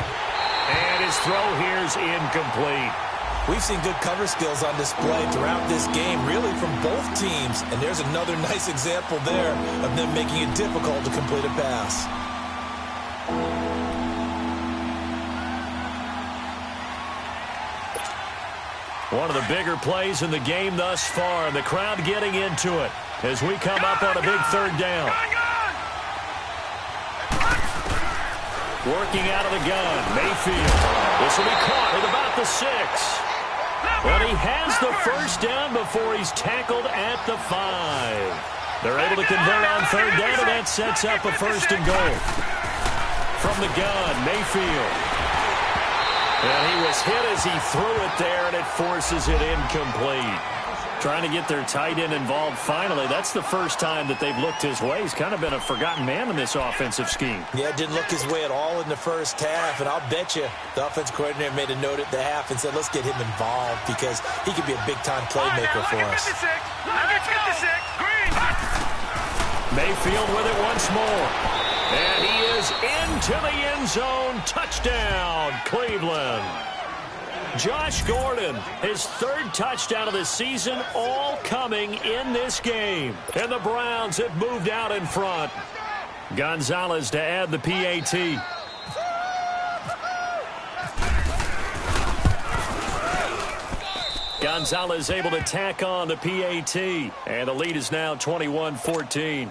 And his throw here is incomplete. We've seen good cover skills on display throughout this game, really from both teams. And there's another nice example there of them making it difficult to complete a pass. One of the bigger plays in the game thus far. The crowd getting into it as we come up on a big 3rd down. Working out of the gun, Mayfield. This will be caught at about the 6. But he has the 1st down before he's tackled at the 5. They're able to convert on 3rd down, and that sets up a 1st and goal. From the gun, Mayfield. And he was hit as he threw it there, and it forces it incomplete. trying to get their tight end involved finally. That's the first time that they've looked his way. He's kind of been a forgotten man in this offensive scheme. Yeah, didn't look his way at all in the first half, and I'll bet you the offensive coordinator made a note at the half and said, let's get him involved because he could be a big-time playmaker for us. Mayfield with it once more. And he is into the end zone. Touchdown, Cleveland. Josh Gordon, his third touchdown of the season, all coming in this game. And the Browns have moved out in front. Gonzalez to add the PAT. Gonzalez able to tack on the PAT. And the lead is now 21-14.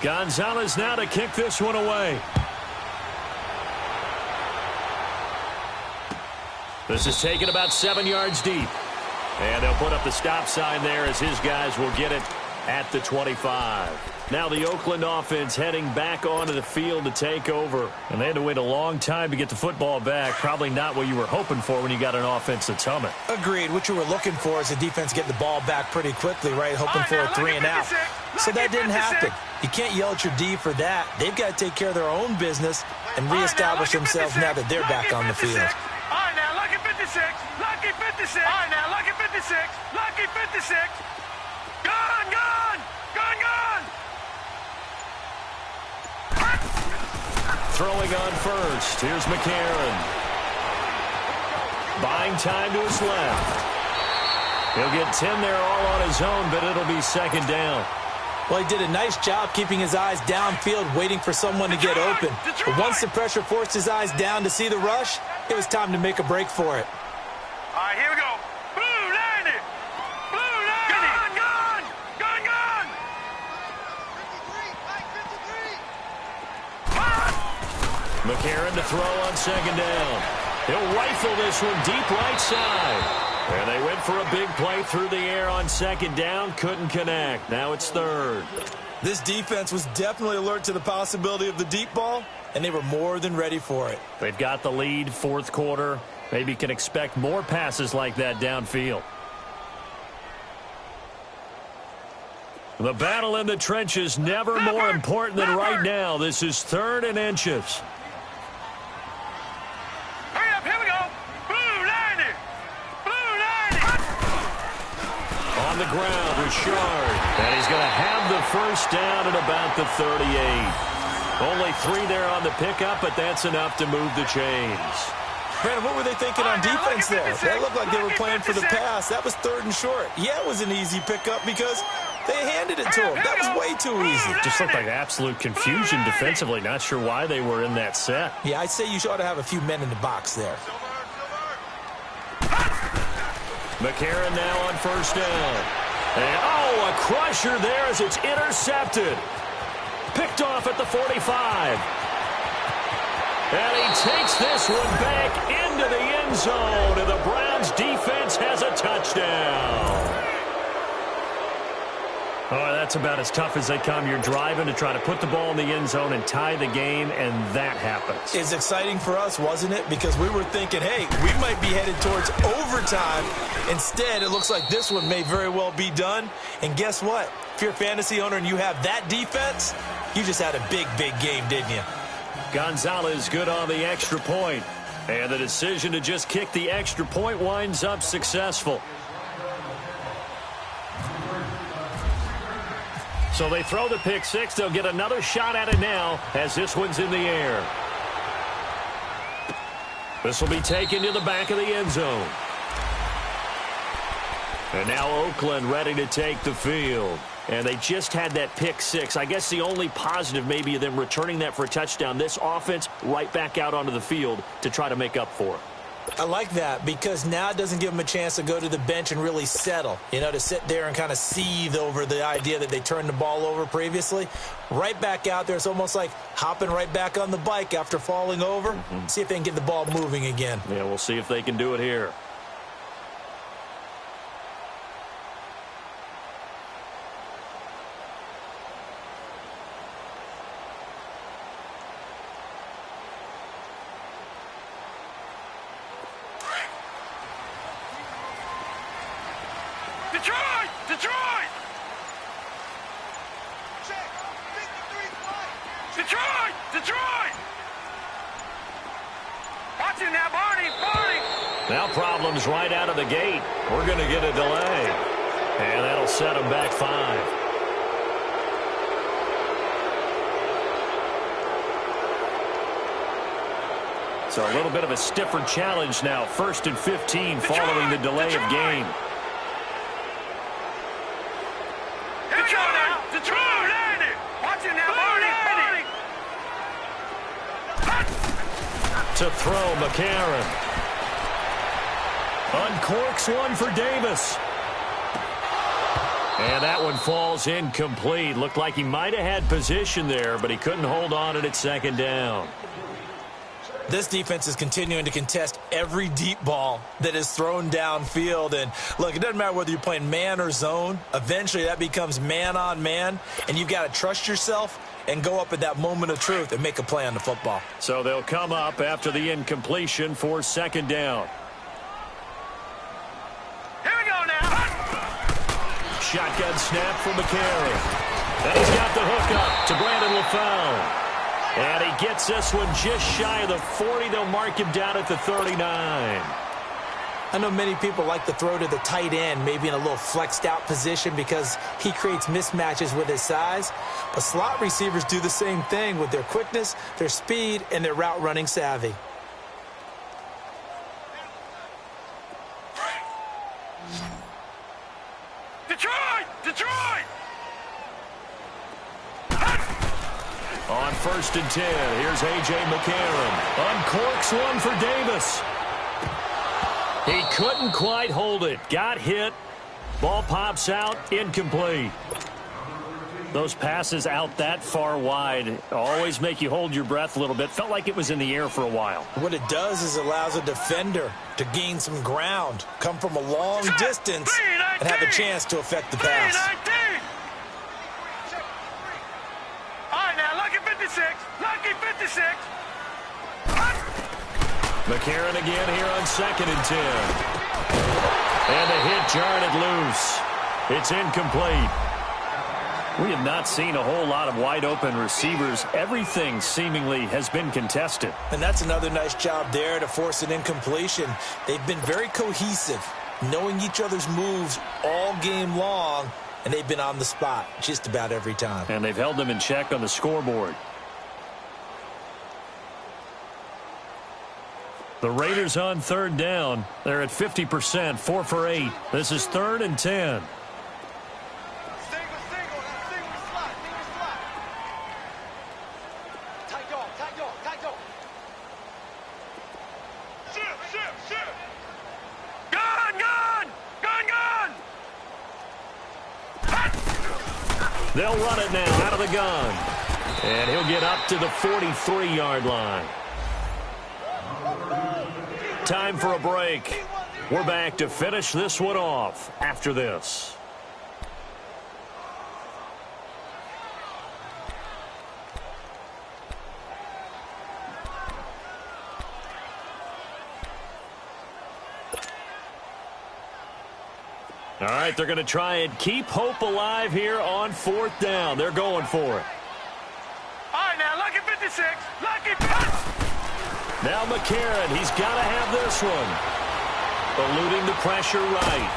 Gonzalez now to kick this one away. This is taken about 7 yards deep. And they'll put up the stop sign there as his guys will get it at the 25. Now the Oakland offense heading back onto the field to take over. And they had to wait a long time to get the football back. Probably not what you were hoping for when you got an offense that's humming. Agreed. What you were looking for is the defense getting the ball back pretty quickly, right? Hoping for a 3 and out. So that didn't happen. You can't yell at your D for that. They've got to take care of their own business and reestablish themselves now that they're back on the field. All right, now, lucky 56. Lucky 56. All right, now, lucky 56. Lucky 56. Gone, gone. Gone, gone. Throwing on first. Here's McCarron. Buying time to his left. He'll get 10 there all on his own, but it'll be second down. Well, he did a nice job keeping his eyes downfield, waiting for someone to get open. But once the pressure forced his eyes down to see the rush, it was time to make a break for it. All right, here we go. Blue 90. Blue 90. Gone, gone. Gone, gone. 53. McCarron to throw on second down. He'll rifle this one deep right side. And they went for a big play through the air on second down. Couldn't connect. Now it's third. This defense was definitely alert to the possibility of the deep ball, and they were more than ready for it. They've got the lead, fourth quarter. Maybe can expect more passes like that downfield. The battle in the trenches never more important than right now. This is third and inches. Hurry up, here we go. Blue 90. Blue 90. On the ground, Richard. And he's going to have the first down at about the 38. Only 3 there on the pickup, but that's enough to move the chains. Brandon, what were they thinking on defense there? That looked like they were playing for the pass. That was 3rd and short. Yeah, it was an easy pickup because they handed it to him. That was way too easy. Just looked like absolute confusion defensively. Not sure why they were in that set. Yeah, I'd say you ought to have a few men in the box there. McCarron now on first down. And, oh, a crusher there as it's intercepted. Picked off at the 45. And he takes this one back into the end zone, and the Browns defense has a touchdown. Oh, that's about as tough as they come. You're driving to try to put the ball in the end zone and tie the game, and that happens. It's exciting for us, wasn't it? Because we were thinking, hey, we might be headed towards overtime. Instead, it looks like this one may very well be done. And guess what? If you're a fantasy owner and you have that defense, you just had a big, big game, didn't you? Gonzalez good on the extra point. And the decision to just kick the extra point winds up successful. So they throw the pick six. They'll get another shot at it now as this one's in the air. This will be taken to the back of the end zone. And now Oakland ready to take the field. And they just had that pick six. I guess the only positive maybe of them returning that for a touchdown. This offense right back out onto the field to try to make up for it. I like that because now it doesn't give them a chance to go to the bench and really settle, to sit there and kind of seethe over the idea that they turned the ball over previously. Right back out there, it's almost like hopping right back on the bike after falling over. See if they can get the ball moving again. Yeah, we'll see if they can do it here. Detroit! Detroit! Detroit! Detroit! Watch it now, Barney! Barney! Now problems right out of the gate. We're going to get a delay. And that'll set them back 5. So a little bit of a stiffer challenge now. 1st and 15 following the delay of game. Here we go now. Detroit! Watch it now, Barney! To throw, McCarron. Uncorks one for Davis. And that one falls incomplete. Looked like he might have had position there, but he couldn't hold on it at 2nd down. This defense is continuing to contest every deep ball that is thrown downfield. And, look, it doesn't matter whether you're playing man or zone. Eventually that becomes man-on-man, and you've got to trust yourself and go up at that moment of truth and make a play on the football. So they'll come up after the incompletion for 2nd down. Here we go now. Shotgun snap for McCarron. And he's got the hook up to Brandon LaFell. And he gets this one just shy of the 40. They'll mark him down at the 39. I know many people like to throw to the tight end, maybe in a little flexed out position because he creates mismatches with his size. But slot receivers do the same thing with their quickness, their speed, and their route running savvy. Detroit! Detroit! On 1st and 10, here's A.J. McCarron. Uncorks one for Davis. He couldn't quite hold it. Got hit. Ball pops out. Incomplete. Those passes out that far wide always make you hold your breath a little bit. Felt like it was in the air for a while. What it does is allows a defender to gain some ground, come from a long distance, and have a chance to affect the pass. All right, now, lucky 56. Lucky 56. McCarron again here on 2nd and 10. And the hit jarred it loose. It's incomplete. We have not seen a whole lot of wide open receivers. Everything seemingly has been contested. And that's another nice job there to force an incompletion. They've been very cohesive, knowing each other's moves all game long, and they've been on the spot just about every time. And they've held them in check on the scoreboard. The Raiders on 3rd down. They're at 50%, 4 for 8. This is 3rd and 10. They'll run it now out of the gun. And he'll get up to the 43-yard line. Time for a break. We're back to finish this one off after this. All right, they're going to try and keep hope alive here on 4th down. They're going for it. All right, now, lucky 56. Lucky 56. Now McCarron, he's got to have this one. Eluding the pressure right.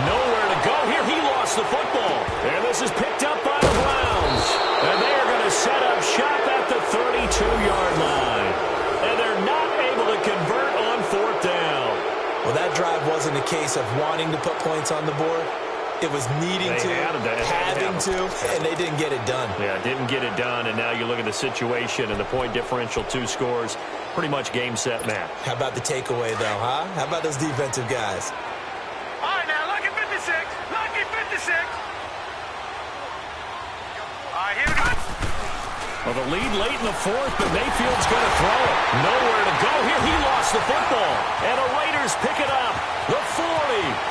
Nowhere to go here. He lost the football. And this is picked up by the Browns. And they are going to set up shop at the 32-yard line. And they're not able to convert on 4th down. Well, that drive wasn't a case of wanting to put points on the board. It was needing to, having to, and they didn't get it done. Yeah, didn't get it done, and now you look at the situation and the point differential, 2 scores, pretty much game, set, match. How about the takeaway, though, huh? How about those defensive guys? All right, now, lucky 56. Lucky 56. All right, here we go. Well, the lead late in the 4th, but Mayfield's going to throw it. Nowhere to go here. He lost the football, and the Raiders pick it up. The 40.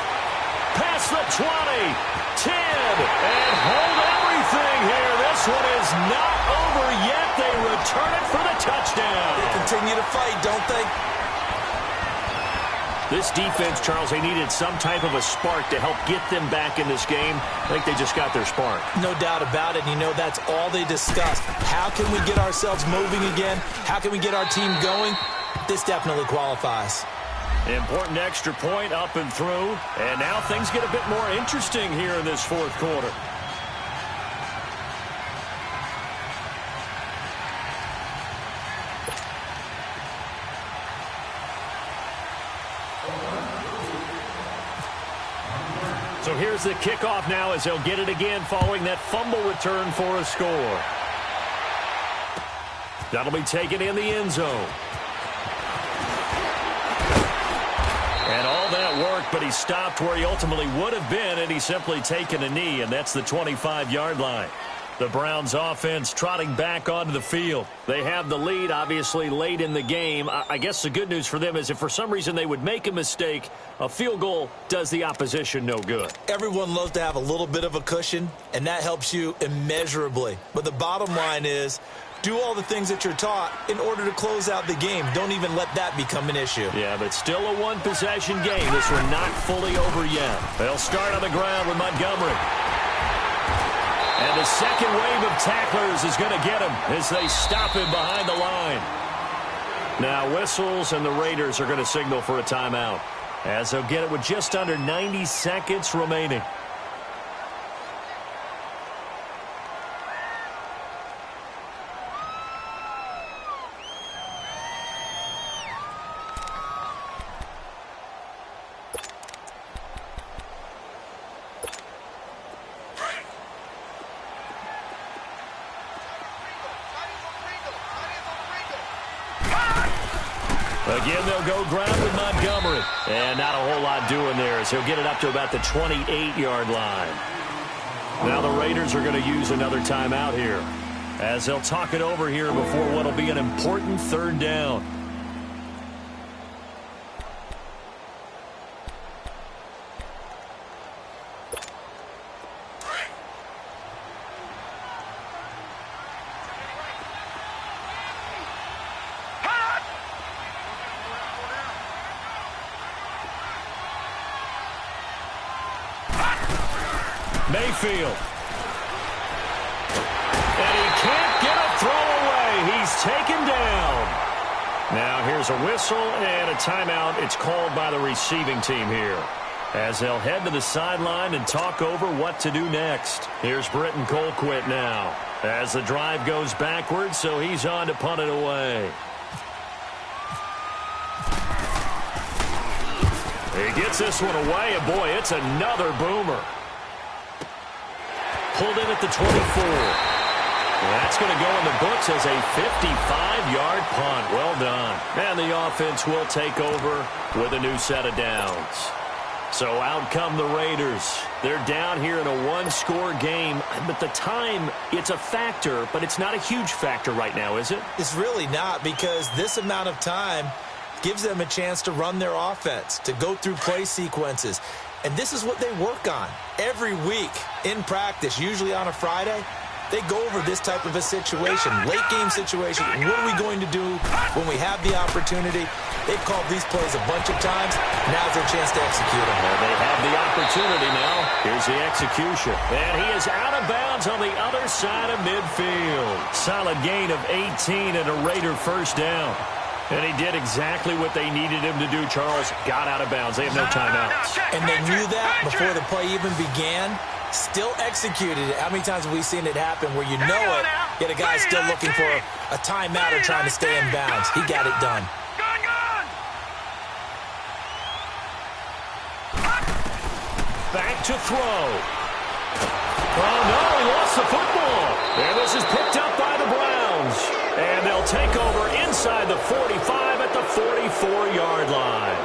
Past the 20, 10, and hold everything here. This one is not over yet. They return it for the touchdown. They continue to fight, don't they? This defense, Charles, they needed some type of a spark to help get them back in this game. I think they just got their spark. No doubt about it. You know, that's all they discussed. How can we get ourselves moving again? How can we get our team going? This definitely qualifies. Important extra point up and through. And now things get a bit more interesting here in this fourth quarter. So here's the kickoff now as they'll get it again following that fumble return for a score. That'll be taken in the end zone. And all that worked, but he stopped where he ultimately would have been, and he's simply taken a knee, and that's the 25-yard line. The Browns offense trotting back onto the field. They have the lead, obviously, late in the game. I guess the good news for them is if for some reason they would make a mistake, a field goal does the opposition no good. Everyone loves to have a little bit of a cushion, and that helps you immeasurably. But the bottom line is, do all the things that you're taught in order to close out the game. Don't even let that become an issue. Yeah, but still a one-possession game. This one not fully over yet. They'll start on the ground with Montgomery. And the second wave of tacklers is going to get him as they stop him behind the line. Now whistles, and the Raiders are going to signal for a timeout as they'll get it with just under 90 seconds remaining. Again, they'll go ground with Montgomery. And not a whole lot doing there as he'll get it up to about the 28-yard line. Now the Raiders are going to use another timeout here as they'll talk it over here before what will be an important third down. Mayfield. And he can't get a throw away. He's taken down. Now here's a whistle and a timeout. It's called by the receiving team here as they'll head to the sideline and talk over what to do next. Here's Britton Colquitt now as the drive goes backwards, so he's on to punt it away. He gets this one away, and boy, it's another boomer. Pulled in at the 24. That's going to go in the books as a 55-yard punt. Well done. And the offense will take over with a new set of downs. So out come the Raiders. They're down here in a one-score game. But the time, it's a factor, but it's not a huge factor right now, is it? It's really not, because this amount of time gives them a chance to run their offense, to go through play sequences. And this is what they work on every week in practice, usually on a Friday. They go over this type of a situation, late-game situation. What are we going to do when we have the opportunity? They've called these plays a bunch of times. Now's their chance to execute them. Well, they have the opportunity now. Here's the execution. And he is out of bounds on the other side of midfield. Solid gain of 18 and a Raider first down. And he did exactly what they needed him to do, Charles. Got out of bounds. They have no timeouts. And they knew that before the play even began. Still executed it. How many times have we seen it happen where you know it, yet a guy's still looking for a timeout or trying to stay in bounds? He got it done. Back to throw. Oh, no, he lost the football. And this is picked up by the Browns. And they'll take over inside the 45 at the 44-yard line.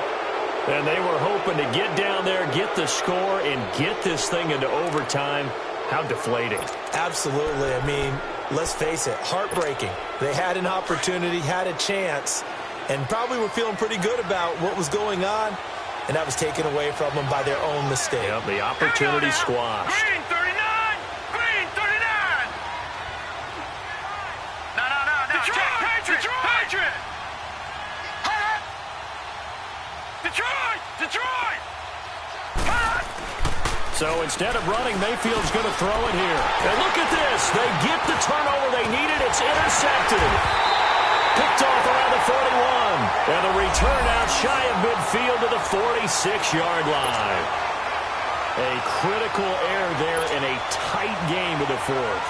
And they were hoping to get down there, get the score, and get this thing into overtime. How deflating. Absolutely. I mean, let's face it, heartbreaking. They had an opportunity, had a chance, and probably were feeling pretty good about what was going on, and that was taken away from them by their own mistake. Yep, the opportunity squashed. Green 39! Green 39! No. Detroit! Patriot! Detroit! Detroit! So instead of running, Mayfield's going to throw it here. And look at this. They get the turnover they needed. It's intercepted. Picked off around the 41. And the return out shy of midfield to the 46-yard line. A critical error there in a tight game of the fourth.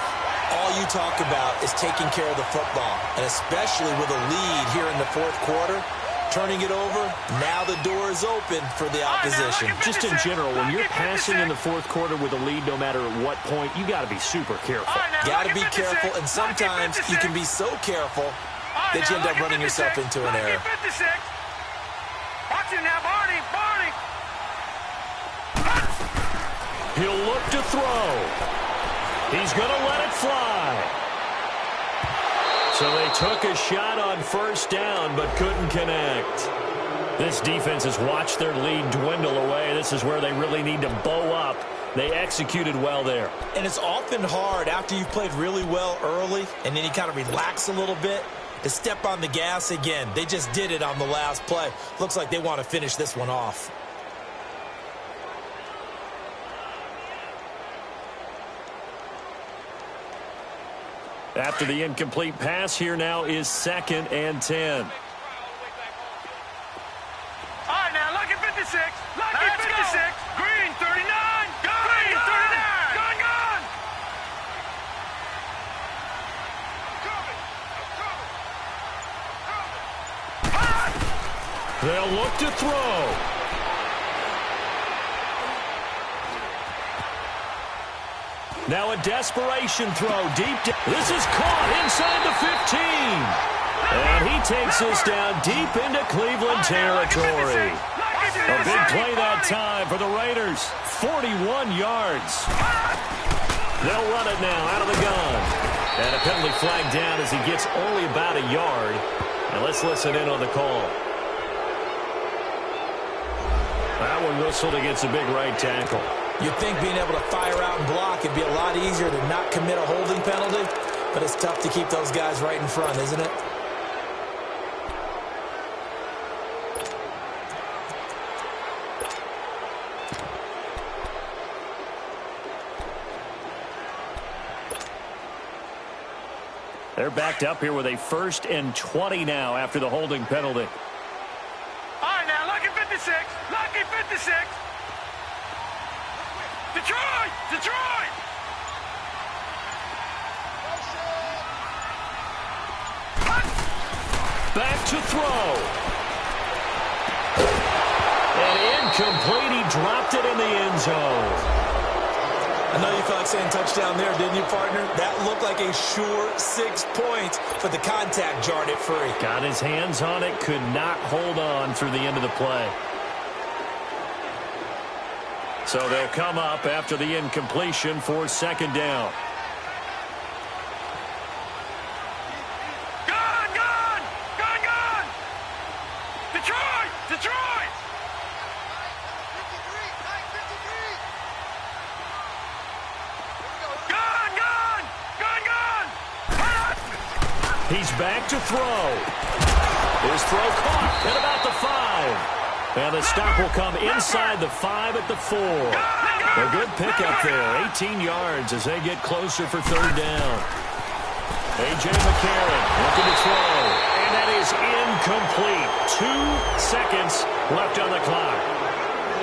All you talk about is taking care of the football, and especially with a lead here in the fourth quarter. Turning it over, now the door is open for the opposition. Just in general, when you're passing in the fourth quarter with a lead, no matter at what point, you got to be super careful. Got to be careful, and sometimes you can be so careful that you end up running yourself into an error. Watch him now, Barney, Barney. He'll look to throw. He's going to let it fly. So they took a shot on first down, but couldn't connect. This defense has watched their lead dwindle away. This is where they really need to bow up. They executed well there. And it's often hard after you've played really well early, and then you kind of relax a little bit, to step on the gas again. They just did it on the last play. Looks like they want to finish this one off. After the incomplete pass, here now is 2nd and 10. All right, now, Lucky 56. Lucky 56. Green, 39. Gun, Green, 39. Gun, gun. They'll look to throw. Now a desperation throw deep. This is caught inside the 15. And he takes this down deep into Cleveland territory. A big play that time for the Raiders. 41 yards. They'll run it now out of the gun. And a penalty flag down as he gets only about a yard. And let's listen in on the call. That one whistled against a big right tackle. You'd think being able to fire out and block would be a lot easier to not commit a holding penalty, but it's tough to keep those guys right in front, isn't it? They're backed up here with a 1st and 20 now after the holding penalty. All right, now, Lucky 56. Lucky 56. Detroit! Detroit! Back to throw. And incomplete. He dropped it in the end zone. I know you felt like saying touchdown there, didn't you, partner? That looked like a sure 6 points, but the contact jarred it free. Got his hands on it, could not hold on through the end of the play. So they'll come up after the incompletion for 2nd down. Gun, gun! Gun, gun! Detroit! Detroit! Gun, gun! Gun, gun! He's back to throw. His throw caught at about the 5. And the stop will come inside the 5 at the 4. A good pickup there. 18 yards as they get closer for 3rd down. A.J. McCarron looking to throw. And that is incomplete. 2 seconds left on the clock.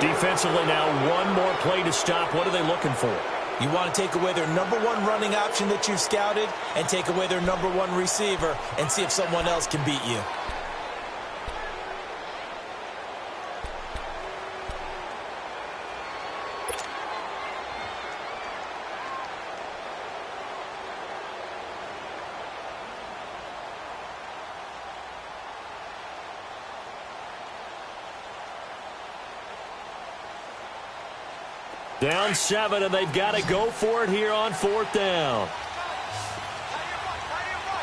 Defensively now, one more play to stop. What are they looking for? You want to take away their #1 running option that you've scouted and take away their #1 receiver and see if someone else can beat you. Down 7, and they've got to go for it here on 4th down.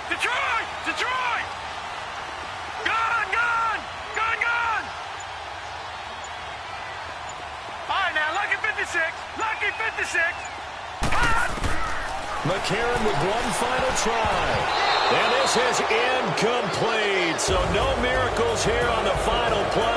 Detroit! Detroit! Gun, gun! Gun, gun! All right, now, Lucky 56. Lucky 56. McCarron with one final try. And this is incomplete. So no miracles here on the final play.